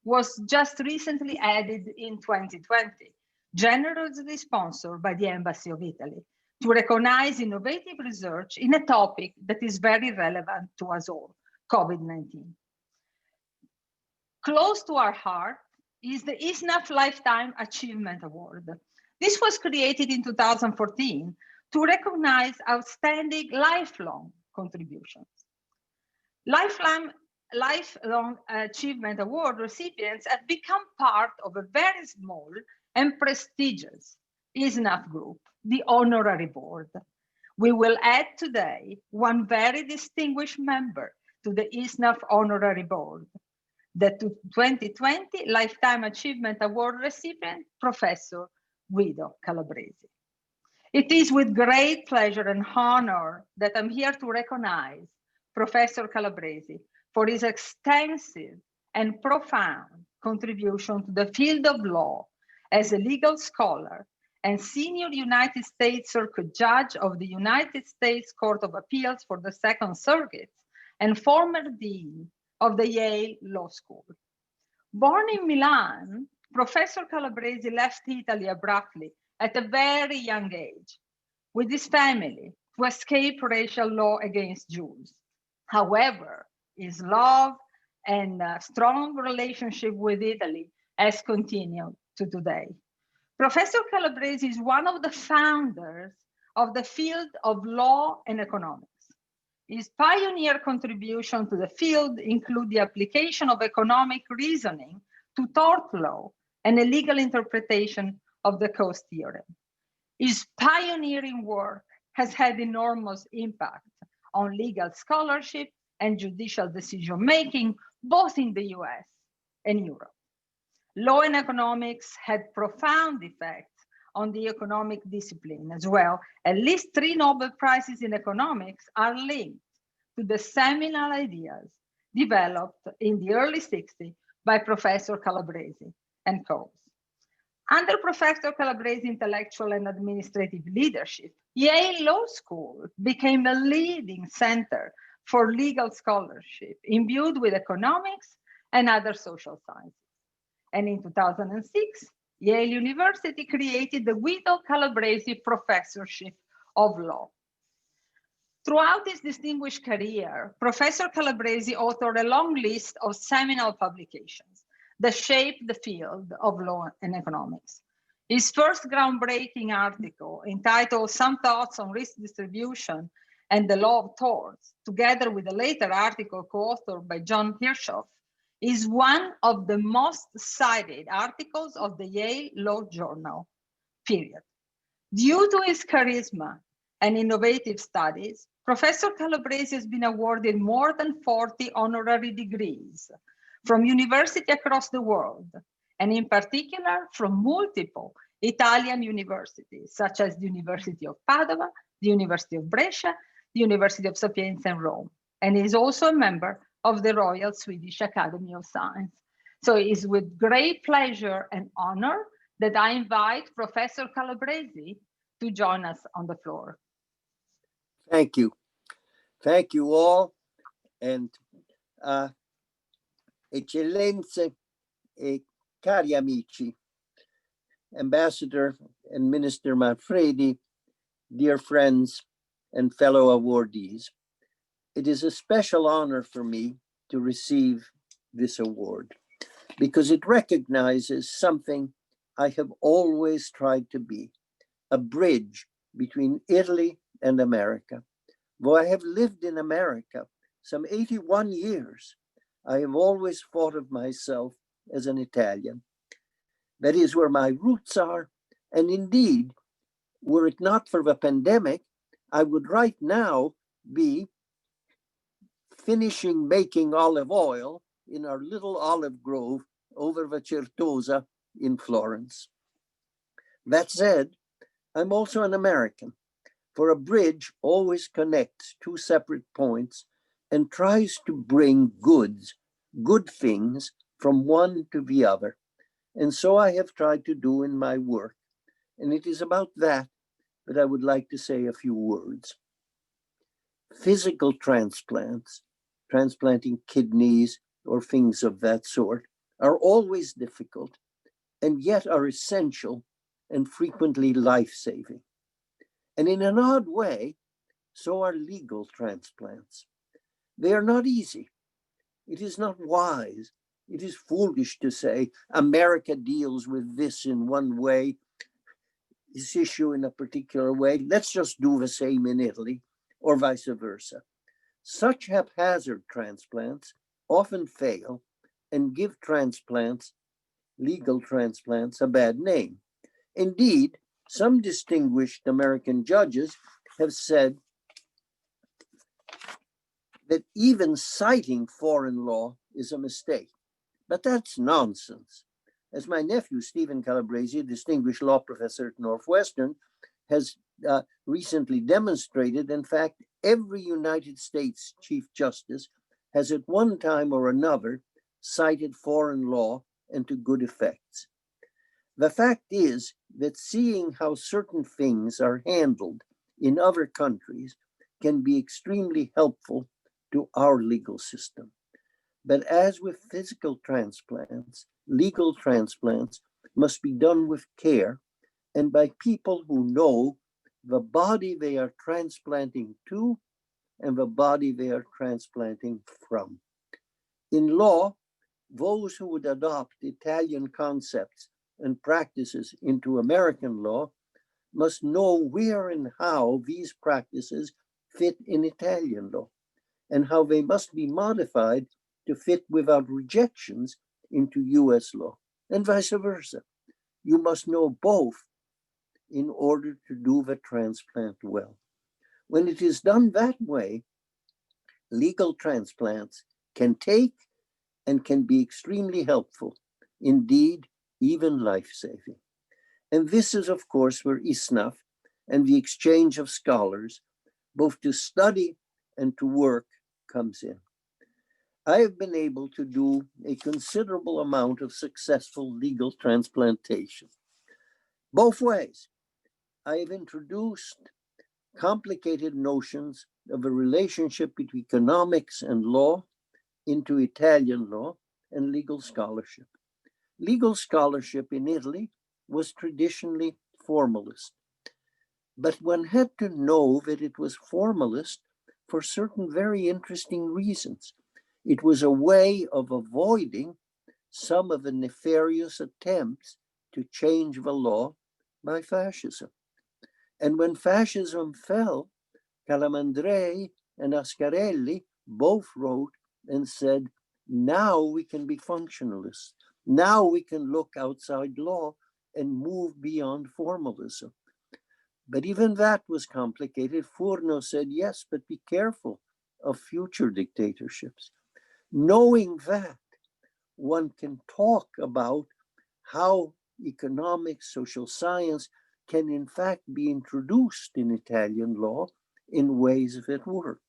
was just recently added in 2020, generously sponsored by the Embassy of Italy, to recognize innovative research in a topic that is very relevant to us all, COVID-19. Close to our heart is the ISSNAF Lifetime Achievement Award. This was created in 2014 to recognize outstanding lifelong contributions. Lifelong Achievement Award recipients have become part of a very small and prestigious ISSNAF group, the Honorary Board. We will add today one very distinguished member to the ISSNAF Honorary Board, the 2020 Lifetime Achievement Award recipient, Professor Guido Calabrese. It is with great pleasure and honor that I'm here to recognize Professor Calabrese for his extensive and profound contribution to the field of law as a legal scholar and senior United States Circuit Judge of the United States Court of Appeals for the Second Circuit and former Dean of the Yale Law School. Born in Milan, Professor Calabrese left Italy abruptly at a very young age with his family to escape racial law against Jews. However, his love and strong relationship with Italy has continued to today. Professor Calabrese is one of the founders of the field of law and economics. His pioneer contribution to the field include the application of economic reasoning to tort law and a legal interpretation of the Coase theorem. His pioneering work has had enormous impact on legal scholarship and judicial decision-making, both in the US and Europe. Law and economics had profound effects on the economic discipline as well. At least 3 Nobel Prizes in economics are linked to the seminal ideas developed in the early 60s by Professor Calabrese and co. Under Professor Calabrese's intellectual and administrative leadership, Yale Law School became a leading center for legal scholarship imbued with economics and other social sciences. And in 2006, Yale University created the Guido Calabrese Professorship of Law. Throughout his distinguished career, Professor Calabrese authored a long list of seminal publications that shaped the field of law and economics. His first groundbreaking article, entitled Some Thoughts on Risk Distribution and the Law of Torts, together with a later article co-authored by John Kirchhoff, is one of the most cited articles of the Yale Law Journal, period. Due to his charisma and innovative studies, Professor Calabrese has been awarded more than 40 honorary degrees from universities across the world, and in particular from multiple Italian universities, such as the University of Padua, the University of Brescia, the University of Sapienza in Rome, and is also a member of the Royal Swedish Academy of Science. So it is with great pleasure and honor that I invite Professor Calabrese to join us on the floor. Thank you. Thank you all. And Eccellenze e cari amici, Ambassador and Minister Manfredi, dear friends and fellow awardees, it is a special honor for me to receive this award because it recognizes something I have always tried to be, a bridge between Italy and America. Though I have lived in America some 81 years, I have always thought of myself as an Italian. That is where my roots are. And indeed, were it not for the pandemic, I would right now be finishing making olive oil in our little olive grove over the Certosa in Florence. That said, I'm also an American, for a bridge always connects two separate points and tries to bring good things from one to the other. And so I have tried to do in my work. And it is about that I would like to say a few words. Physical transplants, transplanting kidneys or things of that sort, are always difficult and yet are essential and frequently life-saving. And in an odd way, so are legal transplants. They are not easy. It is not wise. It is foolish to say America deals with this in one way, this issue in a particular way. Let's just do the same in Italy, or vice versa. Such haphazard transplants often fail and give transplants, legal transplants, a bad name. Indeed, some distinguished American judges have said that even citing foreign law is a mistake. But that's nonsense. As my nephew, Stephen Calabrese, a distinguished law professor at Northwestern, has recently demonstrated, in fact, every United States Chief Justice has at one time or another cited foreign law and to good effects. The fact is that seeing how certain things are handled in other countries can be extremely helpful to our legal system. But as with physical transplants, legal transplants must be done with care and by people who know the body they are transplanting to and the body they are transplanting from. In law, those who would adopt Italian concepts and practices into American law must know where and how these practices fit in Italian law and how they must be modified to fit without rejections into US law, and vice versa. You must know both in order to do the transplant well. When it is done that way, legal transplants can take and can be extremely helpful, indeed, even life-saving. And this is, of course, where ISSNAF and the exchange of scholars, both to study and to work, comes in. I have been able to do a considerable amount of successful legal transplantation. Both ways. I have introduced complicated notions of a relationship between economics and law into Italian law and legal scholarship. Legal scholarship in Italy was traditionally formalist, but one had to know that it was formalist for certain very interesting reasons. It was a way of avoiding some of the nefarious attempts to change the law by fascism. And when fascism fell, Calamandrei and Ascarelli both wrote and said, now we can be functionalists. Now we can look outside law and move beyond formalism. But even that was complicated. Furno said, yes, but be careful of future dictatorships. Knowing that, one can talk about how economics, social science can in fact be introduced in Italian law in ways that work.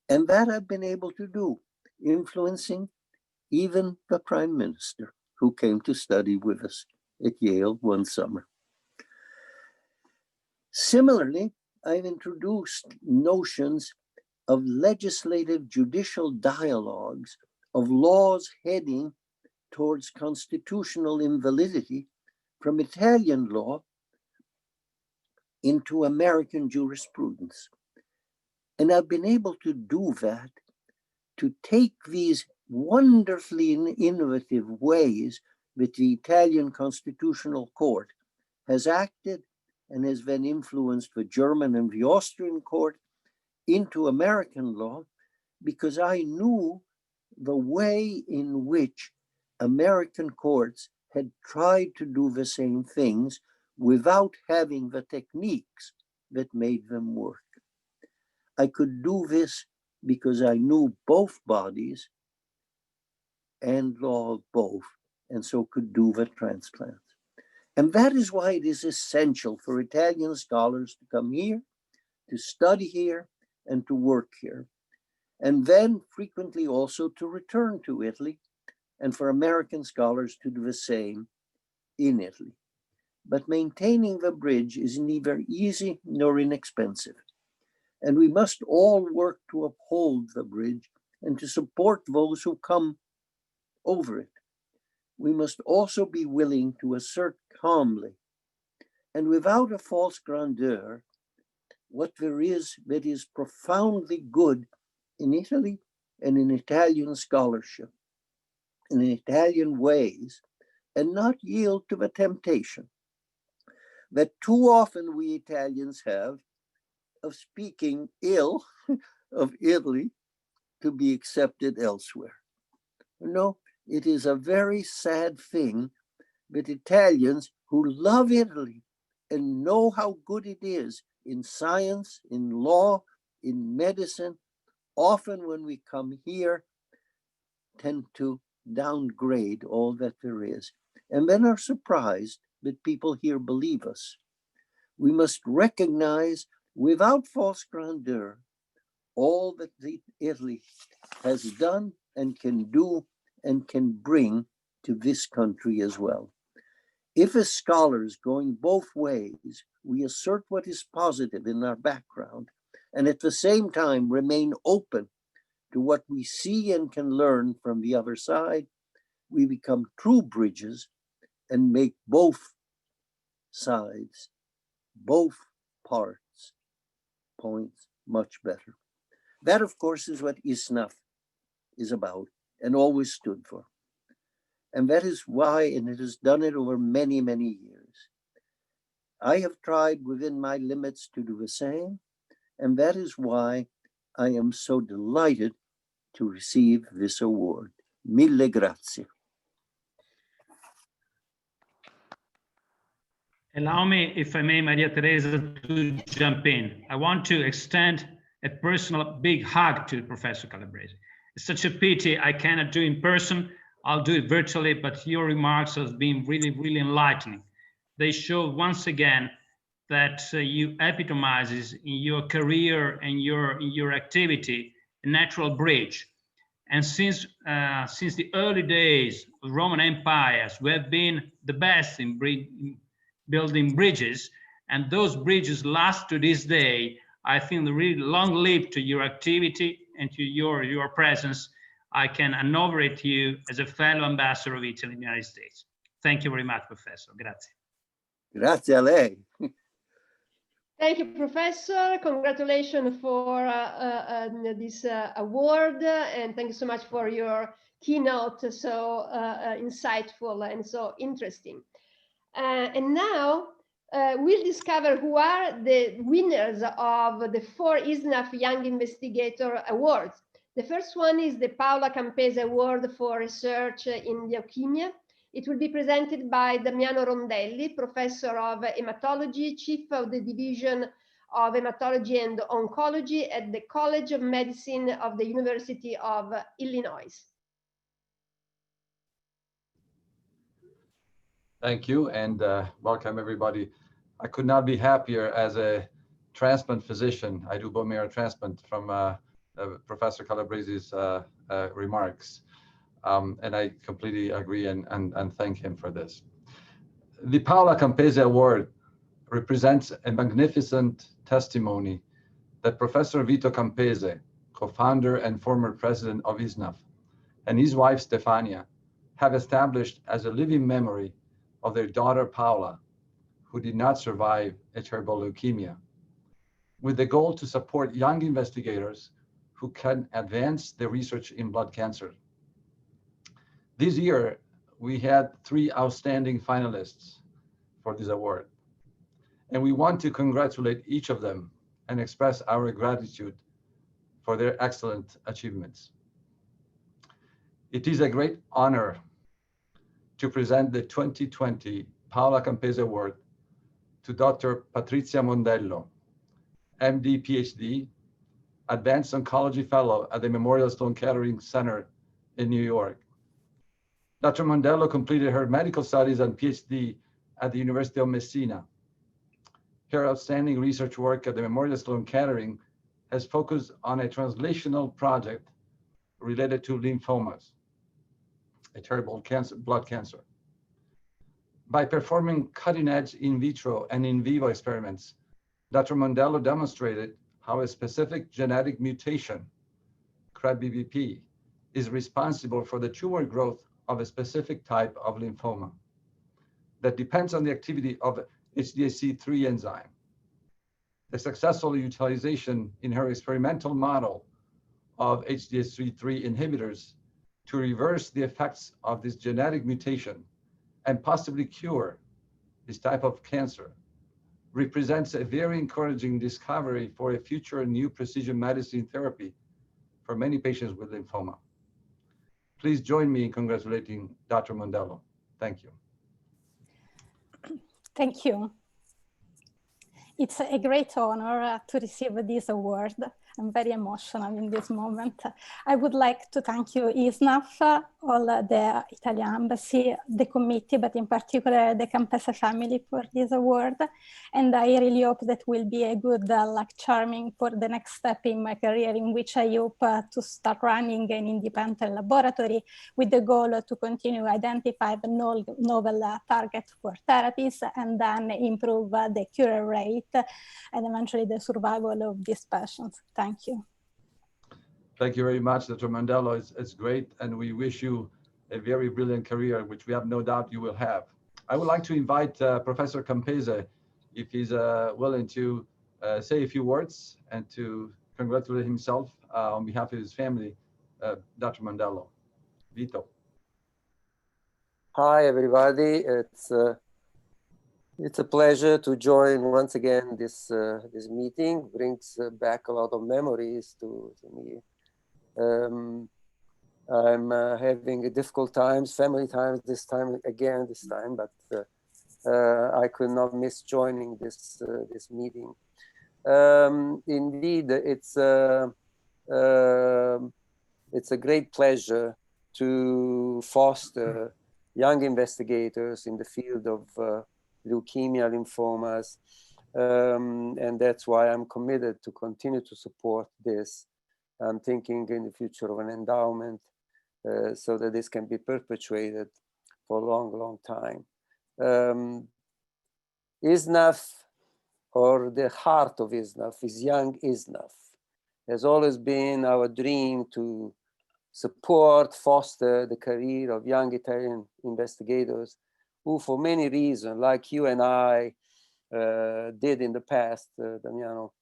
And that I've been able to do, influencing even the Prime Minister who came to study with us at Yale one summer. Similarly, I've introduced notions of legislative judicial dialogues, of laws heading towards constitutional invalidity from Italian law into American jurisprudence. And I've been able to do that, to take these wonderfully innovative ways that the Italian Constitutional Court has acted and has then influenced the German and the Austrian court into American law, because I knew the way in which American courts had tried to do the same things without having the techniques that made them work. I could do this because I knew both bodies and law of both, and so could do the transplants. And that is why it is essential for Italian scholars to come here, to study here, and to work here. And then frequently also to return to Italy, and for American scholars to do the same in Italy. But maintaining the bridge is neither easy nor inexpensive. And we must all work to uphold the bridge and to support those who come over it. We must also be willing to assert calmly and without a false grandeur what there is that is profoundly good in Italy and in Italian scholarship, in Italian ways, and not yield to the temptation that too often we Italians have of speaking ill of Italy to be accepted elsewhere. No, it is a very sad thing that Italians who love Italy and know how good it is in science, in law, in medicine, often when we come here, tend to downgrade all that there is, and then are surprised that people here believe us. We must recognize without false grandeur all that Italy has done and can do and can bring to this country as well. If as scholars going both ways, we assert what is positive in our background and at the same time remain open to what we see and can learn from the other side, we become true bridges and make both sides, both points much better. That, of course, is what ISSNAF is about and always stood for. And that is why, and it has done it over many, many years. I have tried within my limits to do the same, and that is why I am so delighted to receive this award. Mille grazie. Allow me, if I may, Maria Teresa, to jump in. I want to extend a personal big hug to Professor Calabrese. It's such a pity I cannot do in person. I'll do it virtually, but your remarks have been really, really enlightening. They show once again that you epitomizes in your career and your activity a natural bridge. And since the early days of the Roman empires, we have been the best in building bridges, and those bridges last to this day. I think the really long live to your activity and to your presence. I can inaugurate you as a fellow ambassador of Italy in the United States. Thank you very much, Professor. Grazie. Grazie a lei. Thank you, Professor. Congratulations for this award, and thank you so much for your keynote, so insightful and so interesting. And now we'll discover who are the winners of the 4 ISSNAF Young Investigator Awards. The first one is the Paula Campese Award for Research in Leukemia. It will be presented by Damiano Rondelli, Professor of Hematology, Chief of the Division of Hematology and Oncology at the College of Medicine of the University of Illinois. Thank you, and welcome everybody. I could not be happier as a transplant physician. I do bone marrow transplant from Professor Calabrese's remarks. And I completely agree and thank him for this. The Paula Campese Award represents a magnificent testimony that Professor Vito Campese, co-founder and former president of ISSNAF, and his wife Stefania have established as a living memory of their daughter Paula, who did not survive a terrible leukemia, with the goal to support young investigators who can advance the research in blood cancer. This year, we had 3 outstanding finalists for this award, and we want to congratulate each of them and express our gratitude for their excellent achievements. It is a great honor to present the 2020 Paula Campese Award to Dr. Patrizia Mondello, MD, PhD, Advanced Oncology Fellow at the Memorial Sloan Kettering Center in New York. Dr. Mondello completed her medical studies and PhD at the University of Messina. Her outstanding research work at the Memorial Sloan Kettering has focused on a translational project related to lymphomas, a terrible cancer, blood cancer. By performing cutting-edge in vitro and in vivo experiments, Dr. Mondello demonstrated how a specific genetic mutation, CREB-BBP, is responsible for the tumor growth of a specific type of lymphoma that depends on the activity of HDAC3 enzyme. The successful utilization in her experimental model of HDAC3 inhibitors to reverse the effects of this genetic mutation and possibly cure this type of cancer represents a very encouraging discovery for a future new precision medicine therapy for many patients with lymphoma. Please join me in congratulating Dr. Mondello. Thank you. Thank you. It's a great honor to receive this award. I'm very emotional in this moment. I would like to thank you, ISSNAF, all the Italian embassy, the committee, but in particular the Campese family for this award. And I really hope that will be a good luck charming for the next step in my career, in which I hope to start running an independent laboratory with the goal to continue to identify the novel targets for therapies and then improve the cure rate and eventually the survival of these patients. Thank you. Thank you very much, Dr. Mondello. It's great, and we wish you a very brilliant career, which we have no doubt you will have. I would like to invite Professor Campese, if he's willing to say a few words and to congratulate himself on behalf of his family. Dr. Mondello. Vito. Hi, everybody. It's a pleasure to join once again this meeting. Brings back a lot of memories to me. I'm having difficult times, family times this time, but I could not miss joining this meeting. Indeed, it's a great pleasure to foster young investigators in the field of leukemia, lymphomas, and that's why I'm committed to continue to support this. I'm thinking in the future of an endowment so that this can be perpetuated for a long, long time. ISSNAF, or the heart of ISSNAF, is young ISSNAF. Has always been our dream to support, foster the career of young Italian investigators who, for many reasons, like you and I did in the past, Damiano,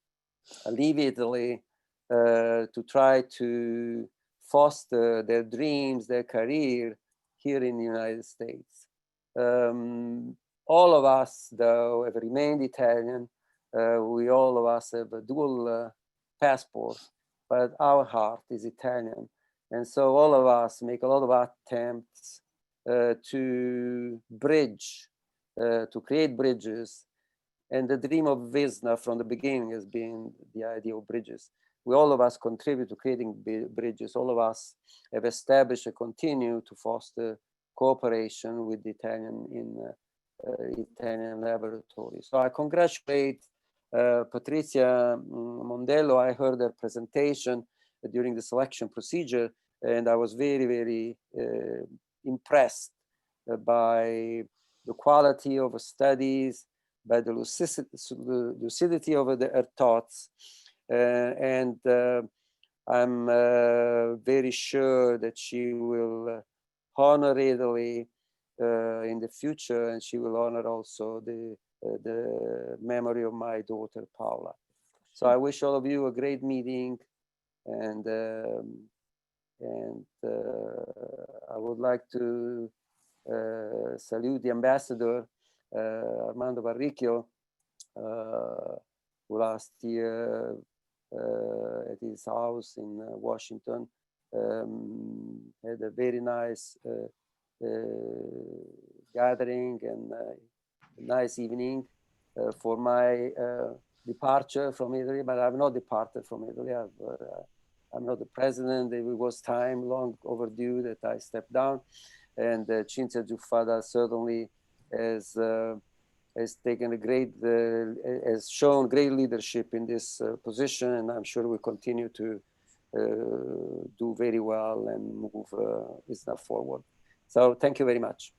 leave Italy to try to foster their dreams, their career here in the United States. all of us, though, have remained Italian. We all of us have a dual passport, but our heart is Italian. And so all of us make a lot of attempts to bridge, to create bridges. And the dream of ISSNAF from the beginning has been the idea of bridges. All of us contribute to creating bridges. All of us have established and continue to foster cooperation with the Italian laboratory. So I congratulate Patrizia Mondello. I heard her presentation during the selection procedure, and I was very, very impressed by the quality of her studies, by the lucidity of her thoughts. And I'm very sure that she will honor Italy in the future, and she will honor also the memory of my daughter, Paula. So I wish all of you a great meeting, and I would like to salute the ambassador, Armando Barrico, who last year at his house in Washington had a very nice gathering and nice evening for my departure from Italy, but I've not departed from Italy. I'm not the president. It was time long overdue that I stepped down, and Cinzia Giuffada certainly has taken a great, has shown great leadership in this position, and I'm sure will continue to do very well and move ISSNAF forward. So thank you very much.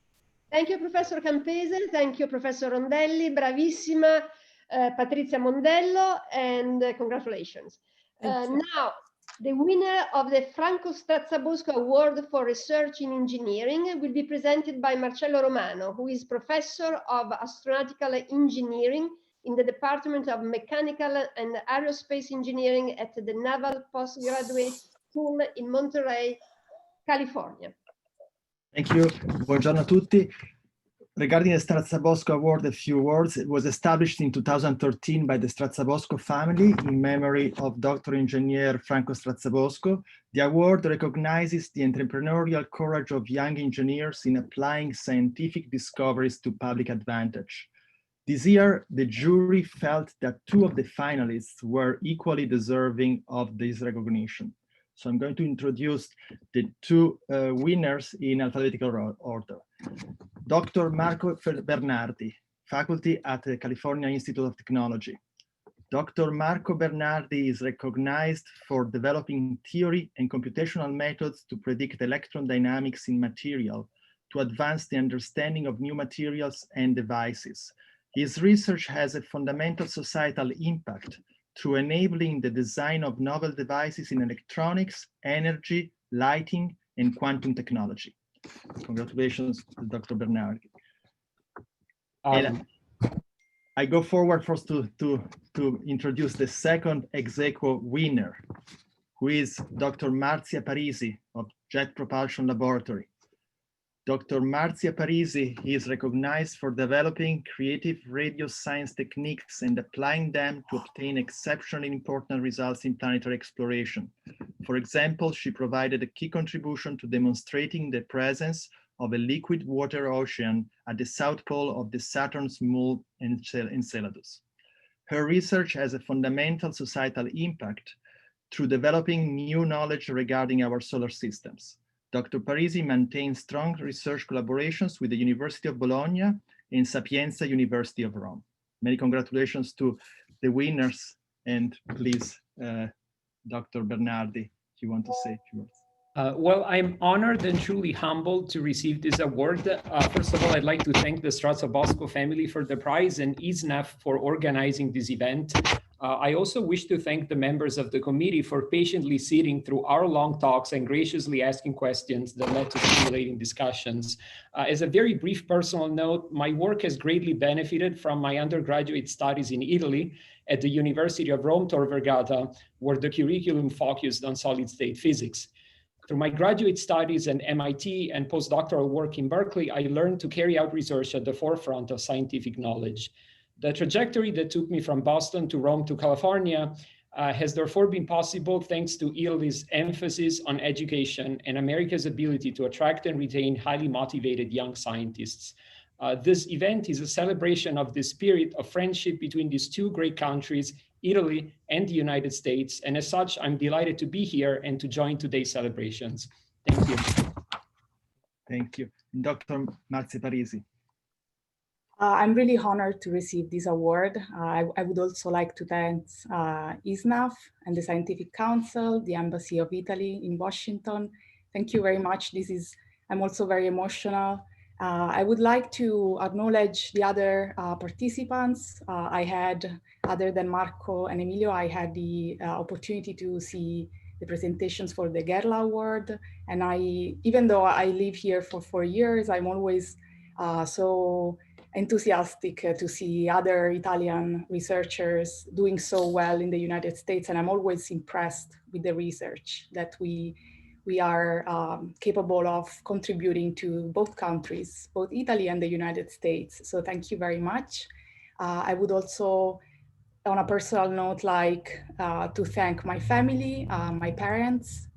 Thank you, Professor Campese. Thank you, Professor Rondelli. Bravissima, Patrizia Mondello, and congratulations. Now, the winner of the Franco Strazzabosco Award for Research in Engineering will be presented by Marcello Romano, who is Professor of Astronautical Engineering in the Department of Mechanical and Aerospace Engineering at the Naval Postgraduate School in Monterey, California. Thank you. Buongiorno a tutti. Regarding the Strazzabosco Award, a few words. It was established in 2013 by the Strazzabosco family in memory of Dr. Engineer Franco Strazzabosco. The award recognizes the entrepreneurial courage of young engineers in applying scientific discoveries to public advantage. This year, the jury felt that two of the finalists were equally deserving of this recognition. So I'm going to introduce the two winners in alphabetical order. Dr. Marco Bernardi, faculty at the California Institute of Technology. Dr. Marco Bernardi is recognized for developing theory and computational methods to predict electron dynamics in material, to advance the understanding of new materials and devices. His research has a fundamental societal impact through enabling the design of novel devices in electronics, energy, lighting, and quantum technology. Congratulations, Dr. Bernardi. I go forward first to introduce the second ex aequo winner, who is Dr. Martia Parisi of Jet Propulsion Laboratory. Dr. Martia Parisi is recognized for developing creative radio science techniques and applying them to obtain exceptionally important results in planetary exploration. For example, she provided a key contribution to demonstrating the presence of a liquid water ocean at the south pole of the Saturn's moon Enceladus. Her research has a fundamental societal impact through developing new knowledge regarding our solar systems. Dr. Parisi maintains strong research collaborations with the University of Bologna and Sapienza University of Rome. Many congratulations to the winners, and please, Dr. Bernardi, if you want to say a few words. Well, I'm honored and truly humbled to receive this award. First of all, I'd like to thank the Strazzabosco family for the prize and ISSNAF for organizing this event. I also wish to thank the members of the committee for patiently sitting through our long talks and graciously asking questions that led to stimulating discussions. As a very brief personal note, my work has greatly benefited from my undergraduate studies in Italy at the University of Rome Tor Vergata, where the curriculum focused on solid-state physics. Through my graduate studies at MIT and postdoctoral work in Berkeley, I learned to carry out research at the forefront of scientific knowledge. The trajectory that took me from Boston to Rome to California has therefore been possible thanks to Italy's emphasis on education and America's ability to attract and retain highly motivated young scientists. This event is a celebration of the spirit of friendship between these two great countries, Italy and the United States. And as such, I'm delighted to be here and to join today's celebrations. Thank you. Thank you. Dr. Martia Parisi. I'm really honored to receive this award. I would also like to thank ISSNAF and the Scientific Council, the Embassy of Italy in Washington. Thank you very much. I'm also very emotional. I would like to acknowledge the other participants. Other than Marco and Emilio, I had the opportunity to see the presentations for the Gerald Award. And even though I live here for 4 years, I'm always so enthusiastic to see other Italian researchers doing so well in the United States. And I'm always impressed with the research that we are capable of contributing to both countries, both Italy and the United States. So thank you very much. I would also, on a personal note, like to thank my family, my parents,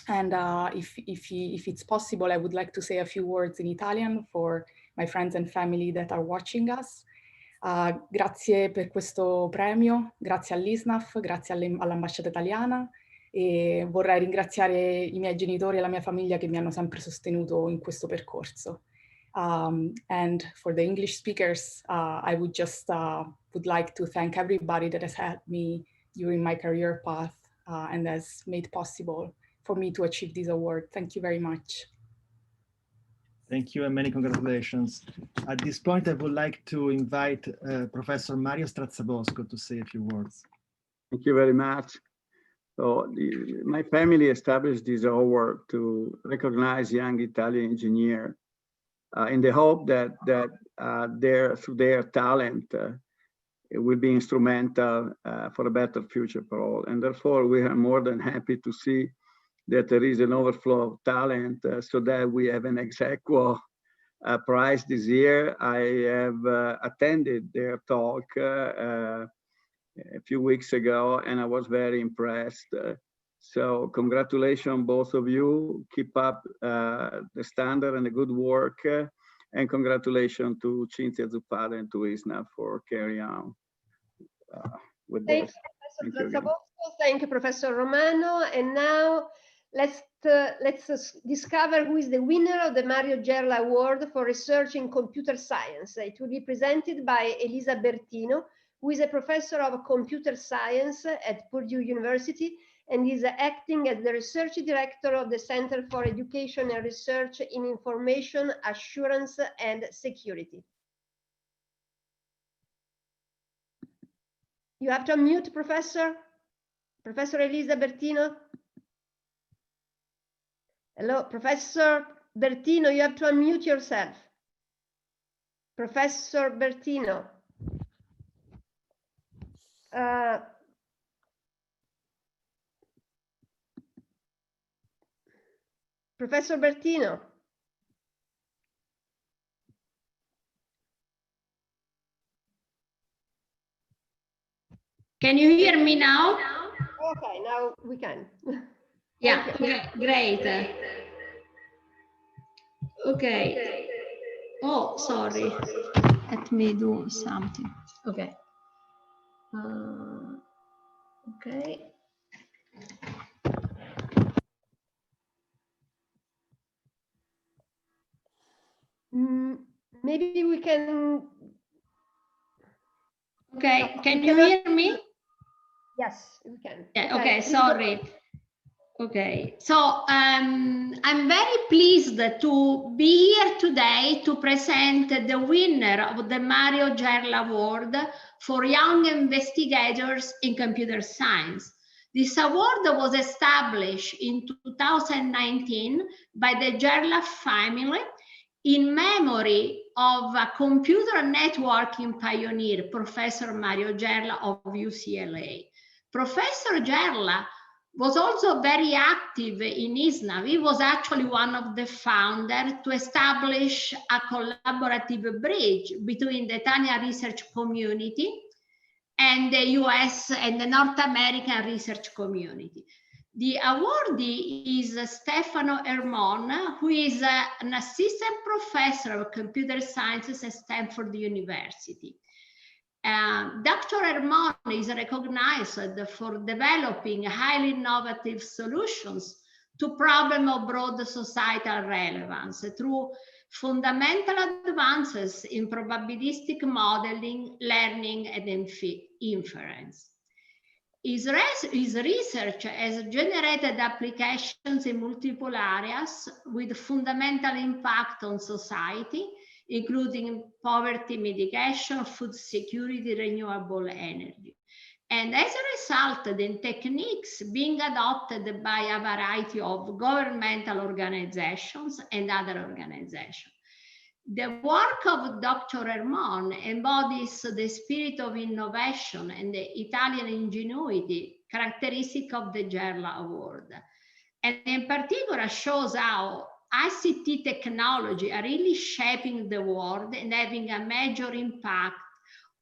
and if it's possible, I would like to say a few words in Italian for my friends and family that are watching us. Grazie per questo premio, grazie all'ISSNAF, grazie all'ambasciata italiana, e vorrei ringraziare i miei genitori e la mia famiglia che mi hanno sempre sostenuto in questo percorso. And for the English speakers, I would just would like to thank everybody that has helped me during my career path and has made possible for me to achieve this award. Thank you very much. Thank you and many congratulations. At this point, I would like to invite Professor Mario Strazzabosco to say a few words. Thank you very much. So my family established this award to recognize young Italian engineers in the hope that through their talent, it will be instrumental for a better future for all. And therefore, we are more than happy to see that there is an overflow of talent so that we have an ex aequo prize this year. I have attended their talk a few weeks ago, and I was very impressed. So congratulations, both of you. Keep up the standard and the good work. And congratulations to Cinzia Zuppara and to ISSNAF for carrying on with this. Thank you, Professor Romano. And now let's discover who is the winner of the Mario Gerald Award for Research in Computer Science. It will be presented by Elisa Bertino, who is a professor of computer science at Purdue University and is acting as the research director of the Center for Education and Research in Information Assurance and Security. You have to unmute, Professor. Professor Elisa Bertino. Hello, Professor Bertino, you have to unmute yourself. Professor Bertino. Professor Bertino. Can you hear me now? Okay, now we can. Yeah, great. Okay. Oh, sorry. Let me do something. Okay. Okay. Maybe we can. Okay, can you hear me? Yes, we can. Yeah, okay, sorry. Okay, so I'm very pleased to be here today to present the winner of the Mario Gerald Award for Young Investigators in Computer Science. This award was established in 2019 by the Jairla family in memory of a computer networking pioneer, Professor Mario Gerald of UCLA. Professor Jairla was also very active in ISSNAF. He was actually one of the founders to establish a collaborative bridge between the Italian research community and the US and the North American research community. The awardee is Stefano Ermon, who is an assistant professor of computer sciences at Stanford University. Dr. Ermon is recognized for developing highly innovative solutions to problems of broad societal relevance through fundamental advances in probabilistic modeling, learning, and inference. His research has generated applications in multiple areas with fundamental impact on society, including poverty mitigation, food security, renewable energy. And as a result, the techniques being adopted by a variety of governmental organizations and other organizations. The work of Dr. Ermon embodies the spirit of innovation and the Italian ingenuity characteristic of the Gerald Award. And in particular shows how ICT technology are really shaping the world and having a major impact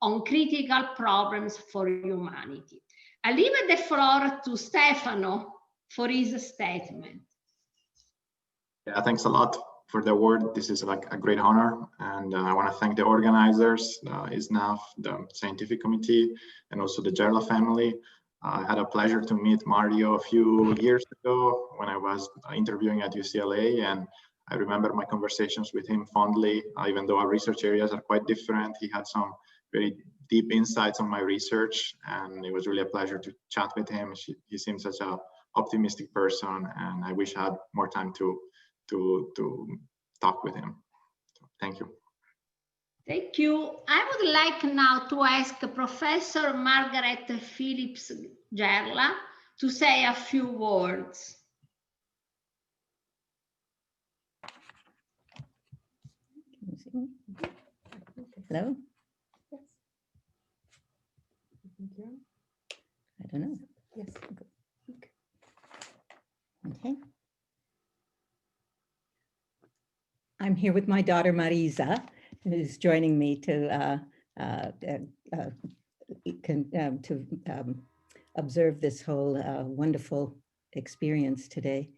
on critical problems for humanity. I leave the floor to Stefano for his statement. Yeah, thanks a lot for the award. This is like a great honor, and I want to thank the organizers, ISSNAF, the scientific committee, and also the Jairla family. I had a pleasure to meet Mario a few years ago when I was interviewing at UCLA, and I remember my conversations with him fondly. Even though our research areas are quite different, he had some very deep insights on my research, and it was really a pleasure to chat with him. He seems such an optimistic person, and I wish I had more time to talk with him. So, thank you. Thank you. I would like now to ask Professor Margaret Phillips Jairla to say a few words. Hello? I don't know. Yes. Okay. I'm here with my daughter Marisa, who's joining me to observe this whole wonderful experience today.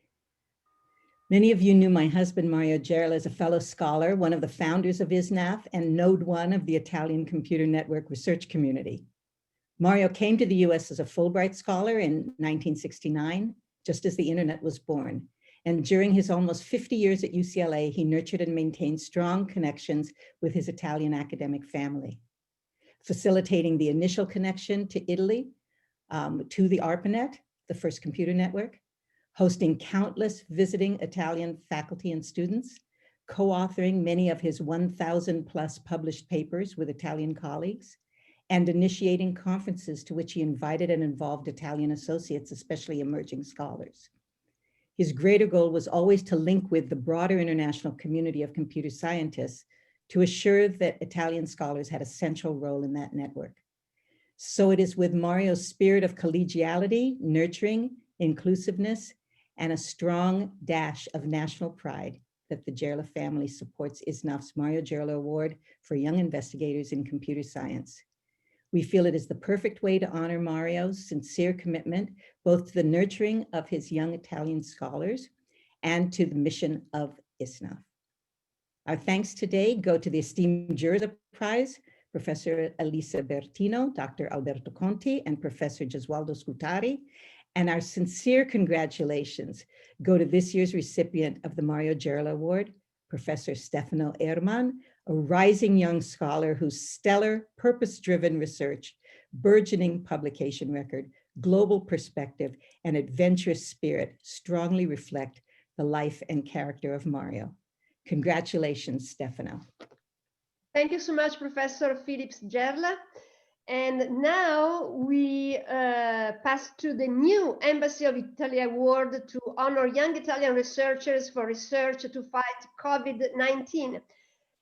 Many of you knew my husband, Mario Gerald, as a fellow scholar, one of the founders of ISSNAF and Node 1 of the Italian Computer Network research community. Mario came to the US as a Fulbright scholar in 1969, just as the internet was born. And during his almost 50 years at UCLA, he nurtured and maintained strong connections with his Italian academic family, facilitating the initial connection to Italy, to the ARPANET, the first computer network, hosting countless visiting Italian faculty and students, co-authoring many of his 1,000 plus published papers with Italian colleagues, and initiating conferences to which he invited and involved Italian associates, especially emerging scholars. His greater goal was always to link with the broader international community of computer scientists to assure that Italian scholars had a central role in that network. So it is with Mario's spirit of collegiality, nurturing, inclusiveness, and a strong dash of national pride that the Jairla family supports ISSNAF's Mario Jairla Award for Young Investigators in Computer Science. We feel it is the perfect way to honor Mario's sincere commitment, both to the nurturing of his young Italian scholars and to the mission of ISSNAF. Our thanks today go to the esteemed jurors of the prize, Professor Elisa Bertino, Dr. Alberto Conti, and Professor Gesualdo Scutari. And our sincere congratulations go to this year's recipient of the Mario Jairla Award, Professor Stefano Erman, a rising young scholar whose stellar, purpose-driven research, burgeoning publication record, global perspective, and adventurous spirit strongly reflect the life and character of Mario. Congratulations, Stefano. Thank you so much, Professor Phillips Jairla. And now we pass to the new Embassy of Italy Award to honor young Italian researchers for research to fight COVID-19.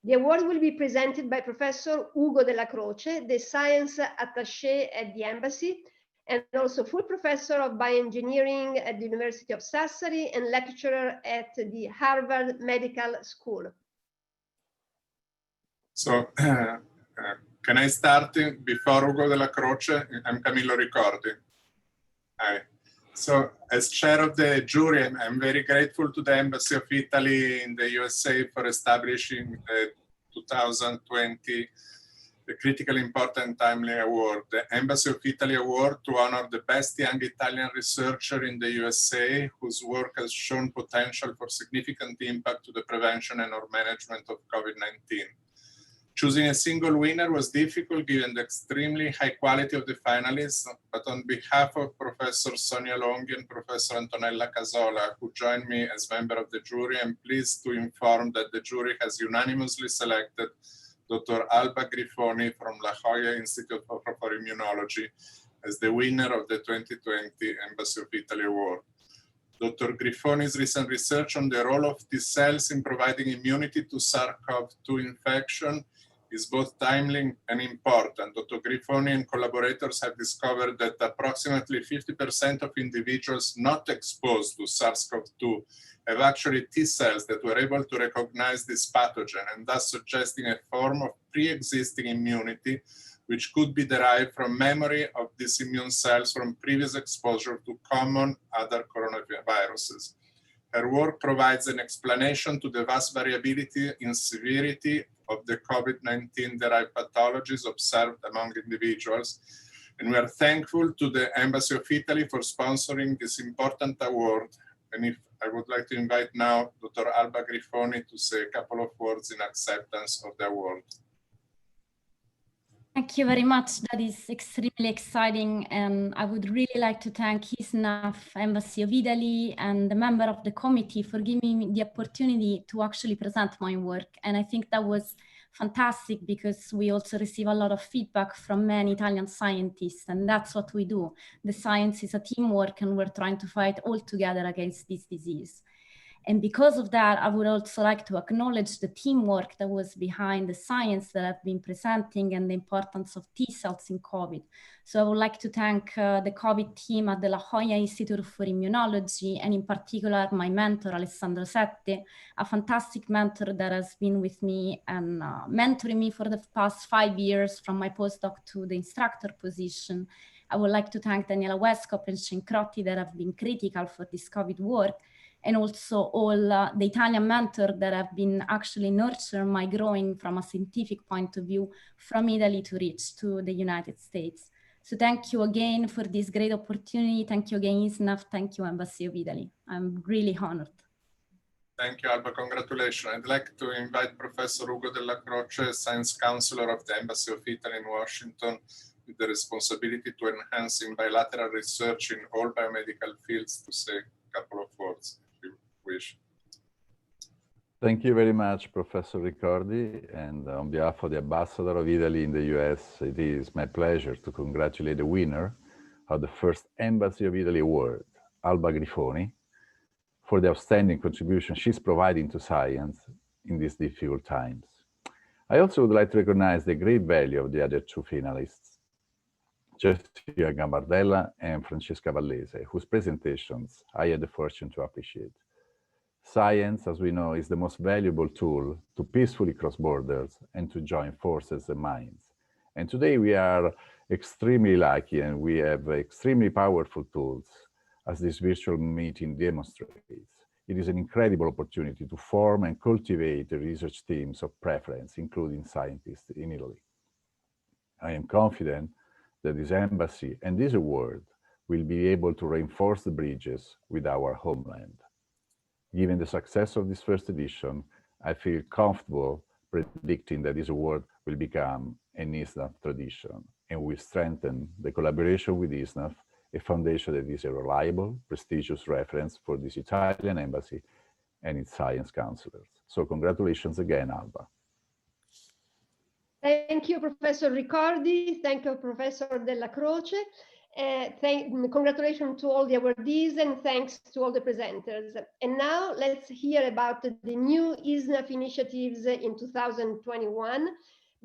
The award will be presented by Professor Ugo Della Croce, the science attaché at the embassy, and also full professor of bioengineering at the University of Sassari and lecturer at the Harvard Medical School. So, can I start before Ugo della Croce? I'm Camillo Ricordi. Hi. So, as chair of the jury, I'm very grateful to the Embassy of Italy in the USA for establishing the 2020 the Critically Important Timely Award, the Embassy of Italy Award to honor the best young Italian researcher in the USA whose work has shown potential for significant impact to the prevention and or management of COVID-19. Choosing a single winner was difficult given the extremely high quality of the finalists, but on behalf of Professor Sonia Longhi and Professor Antonella Casola, who joined me as member of the jury, I'm pleased to inform that the jury has unanimously selected Dr. Alba Grifoni from La Jolla Institute for Immunology as the winner of the 2020 Embassy of Italy Award. Dr. Grifoni's recent research on the role of T cells in providing immunity to SARS-CoV-2 infection is both timely and important. Dr. Grifoni and collaborators have discovered that approximately 50% of individuals not exposed to SARS-CoV-2 have actually T cells that were able to recognize this pathogen, and thus suggesting a form of pre-existing immunity which could be derived from memory of these immune cells from previous exposure to common other coronaviruses. Her work provides an explanation to the vast variability in severity of the COVID-19 derived pathologies observed among individuals. And we are thankful to the Embassy of Italy for sponsoring this important award. And if I would like to invite now Dr. Alba Grifoni to say a couple of words in acceptance of the award. Thank you very much. That is extremely exciting. And I would really like to thank ISSNAF, Embassy of Italy, and the member of the committee for giving me the opportunity to actually present my work. And I think that was fantastic because we also receive a lot of feedback from many Italian scientists, and that's what we do. The science is a teamwork, and we're trying to fight all together against this disease. And because of that, I would also like to acknowledge the teamwork that was behind the science that I've been presenting and the importance of T cells in COVID. So I would like to thank the COVID team at the La Jolla Institute for Immunology, and in particular my mentor, Alessandro Sette, a fantastic mentor that has been with me and mentoring me for the past 5 years from my postdoc to the instructor position. I would like to thank Daniela Westcott and Shane Crotti that have been critical for this COVID work, and also all the Italian mentors that have been actually nurturing my growing from a scientific point of view from Italy to reach to the United States. So thank you again for this great opportunity. Thank you again, ISSNAF. Thank you, Embassy of Italy. I'm really honored. Thank you, Alba. Congratulations. I'd like to invite Professor Ugo della Croce, Science Counselor of the Embassy of Italy in Washington, with the responsibility to enhancing bilateral research in all biomedical fields, to say a couple of words. Wish. Thank you very much, Professor Ricordi. And on behalf of the Ambassador of Italy in the US, it is my pleasure to congratulate the winner of the first Embassy of Italy Award, Alba Grifoni, for the outstanding contribution she's providing to science in these difficult times. I also would like to recognize the great value of the other two finalists, Jessica Gambardella and Francesca Vallese, whose presentations I had the fortune to appreciate. Science, as we know, is the most valuable tool to peacefully cross borders and to join forces and minds. And today we are extremely lucky, and we have extremely powerful tools, as this virtual meeting demonstrates. It is an incredible opportunity to form and cultivate the research teams of preference, including scientists in Italy. I am confident that this embassy and this award will be able to reinforce the bridges with our homeland. Given the success of this first edition, I feel comfortable predicting that this award will become an ISSNAF tradition and will strengthen the collaboration with ISSNAF, a foundation that is a reliable, prestigious reference for this Italian embassy and its science counselors. So congratulations again, Alba. Thank you, Professor Ricordi. Thank you, Professor Della Croce. Congratulations to all the awardees, and thanks to all the presenters. And now let's hear about the new ISSNAF initiatives in 2021.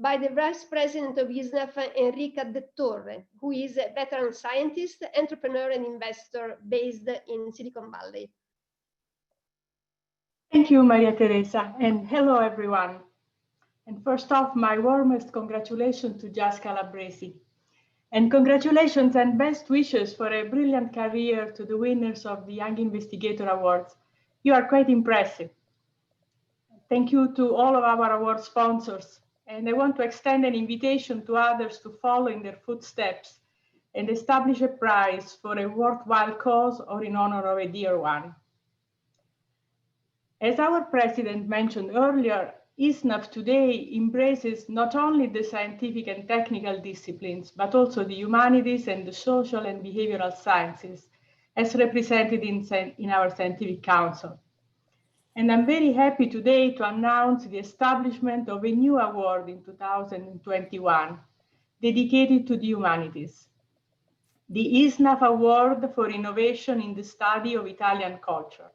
by the Vice President of ISSNAF, Enrica De Torre, who is a veteran scientist, entrepreneur, and investor based in Silicon Valley. Thank you, Maria Teresa, and hello, everyone. And first off, my warmest congratulations to Just Calabrese. And congratulations and best wishes for a brilliant career to the winners of the Young Investigator Awards. You are quite impressive. Thank you to all of our award sponsors. And I want to extend an invitation to others to follow in their footsteps and establish a prize for a worthwhile cause or in honor of a dear one. As our president mentioned earlier, ISSNAF today embraces not only the scientific and technical disciplines, but also the humanities and the social and behavioral sciences, as represented in our scientific council. And I'm very happy today to announce the establishment of a new award in 2021, dedicated to the humanities. The ISSNAF Award for Innovation in the Study of Italian Culture.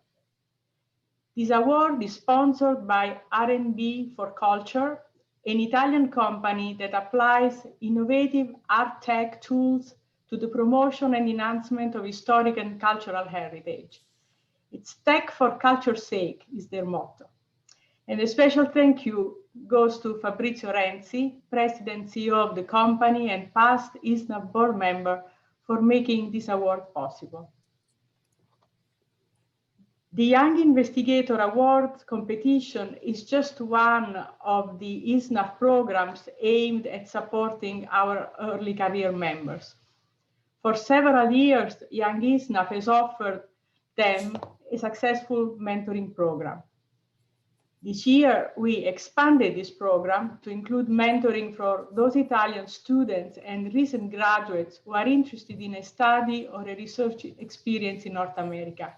This award is sponsored by R&B for Culture, an Italian company that applies innovative art tech tools to the promotion and enhancement of historic and cultural heritage. It's tech for culture's sake is their motto. And a special thank you goes to Fabrizio Renzi, President and CEO of the company and past ISSNAF board member, for making this award possible. The Young Investigator Award competition is just one of the ISSNAF programs aimed at supporting our early career members. For several years, Young ISSNAF has offered them a successful mentoring program. This year, we expanded this program to include mentoring for those Italian students and recent graduates who are interested in a study or a research experience in North America.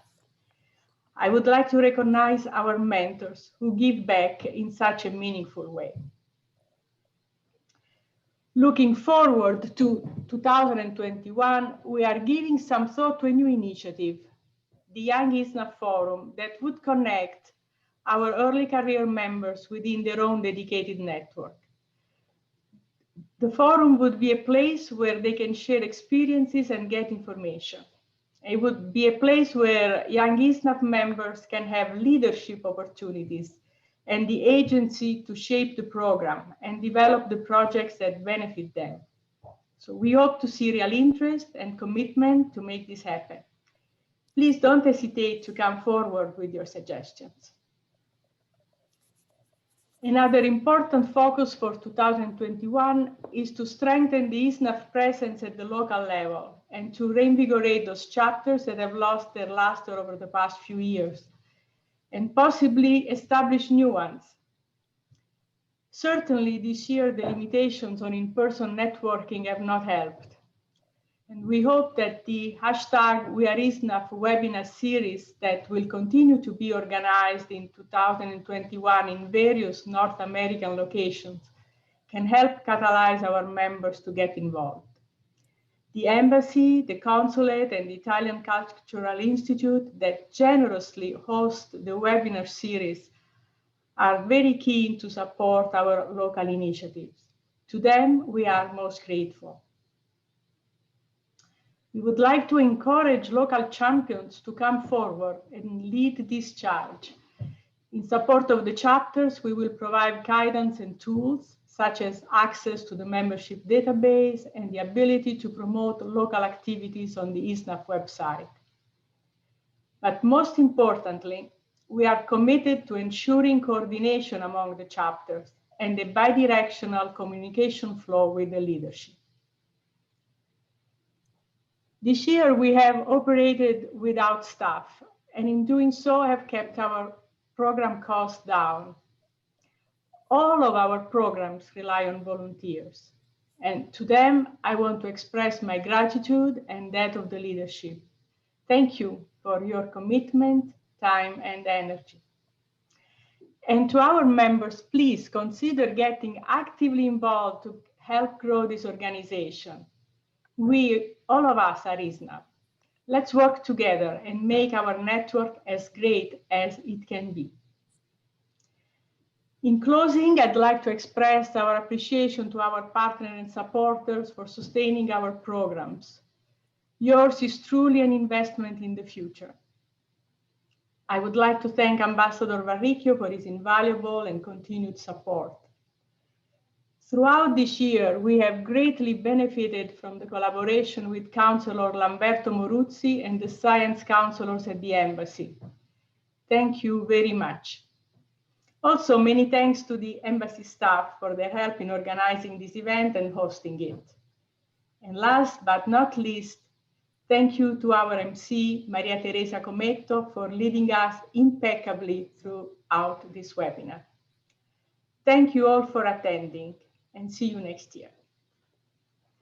I would like to recognize our mentors who give back in such a meaningful way. Looking forward to 2021, we are giving some thought to a new initiative, the Young ISSNAF Forum, that would connect our early career members within their own dedicated network. The forum would be a place where they can share experiences and get information. It would be a place where Young ISSNAF members can have leadership opportunities and the agency to shape the program and develop the projects that benefit them. So we hope to see real interest and commitment to make this happen. Please don't hesitate to come forward with your suggestions. Another important focus for 2021 is to strengthen the ISSNAF presence at the local level and to reinvigorate those chapters that have lost their luster over the past few years and possibly establish new ones. Certainly this year, the limitations on in-person networking have not helped. And we hope that the #WeAreISSNAF webinar series that will continue to be organized in 2021 in various North American locations can help catalyze our members to get involved. The embassy, the consulate, and the Italian Cultural Institute that generously host the webinar series are very keen to support our local initiatives. To them, we are most grateful. We would like to encourage local champions to come forward and lead this charge. In support of the chapters, we will provide guidance and tools, such as access to the membership database and the ability to promote local activities on the ISSNAF website. But most importantly, we are committed to ensuring coordination among the chapters and a bidirectional communication flow with the leadership. This year, we have operated without staff, and in doing so, have kept our program costs down. All of our programs rely on volunteers, and to them, I want to express my gratitude and that of the leadership. Thank you for your commitment, time, and energy. And to our members, please consider getting actively involved to help grow this organization. We, all of us, are ISSNAF. Let's work together and make our network as great as it can be. In closing, I'd like to express our appreciation to our partners and supporters for sustaining our programs. Yours is truly an investment in the future. I would like to thank Ambassador Barrico for his invaluable and continued support. Throughout this year, we have greatly benefited from the collaboration with Councillor Lamberto Moruzzi and the science counselors at the Embassy. Thank you very much. Also, many thanks to the Embassy staff for their help in organizing this event and hosting it. And last but not least, thank you to our MC, Maria Teresa Cometto, for leading us impeccably throughout this webinar. Thank you all for attending, and see you next year.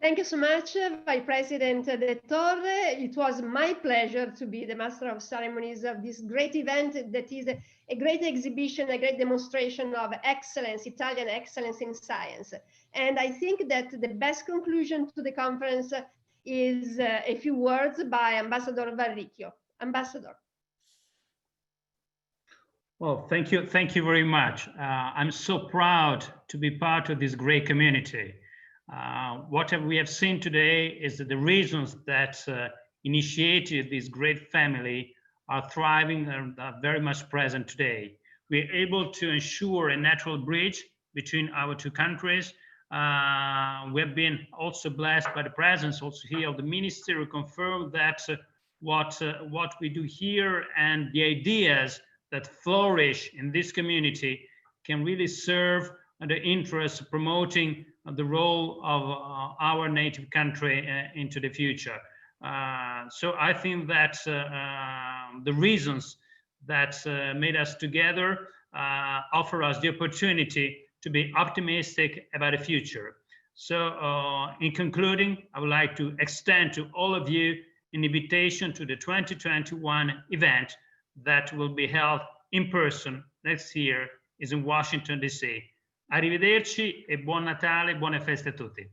Thank you so much, Vice President De Torre. It was my pleasure to be the Master of Ceremonies of this great event that is a great exhibition, a great demonstration of excellence, Italian excellence in science. And I think that the best conclusion to the conference is a few words by Ambassador Barrico. Ambassador. Well, thank you very much. I'm so proud to be part of this great community. What we have seen today is that the reasons that initiated this great family are thriving and are very much present today. We're able to ensure a natural bridge between our two countries. We have been also blessed by the presence also here of the minister, who confirmed that what we do here and the ideas that flourish in this community can really serve the interest of promoting the role of our native country into the future. So I think that the reasons that made us together offer us the opportunity to be optimistic about the future. So in concluding, I would like to extend to all of you an invitation to the 2021 event that will be held in person next year is in Washington, D.C. Arrivederci e buon Natale, buone feste a tutti.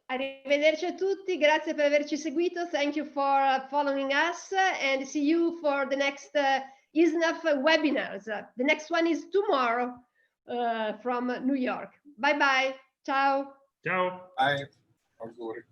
Arrivederci a tutti, grazie per averci seguito. Thank you for following us, and see you for the next ISSNAF webinars. The next one is tomorrow from New York. Bye bye. Ciao. Ciao. Bye. Auguri.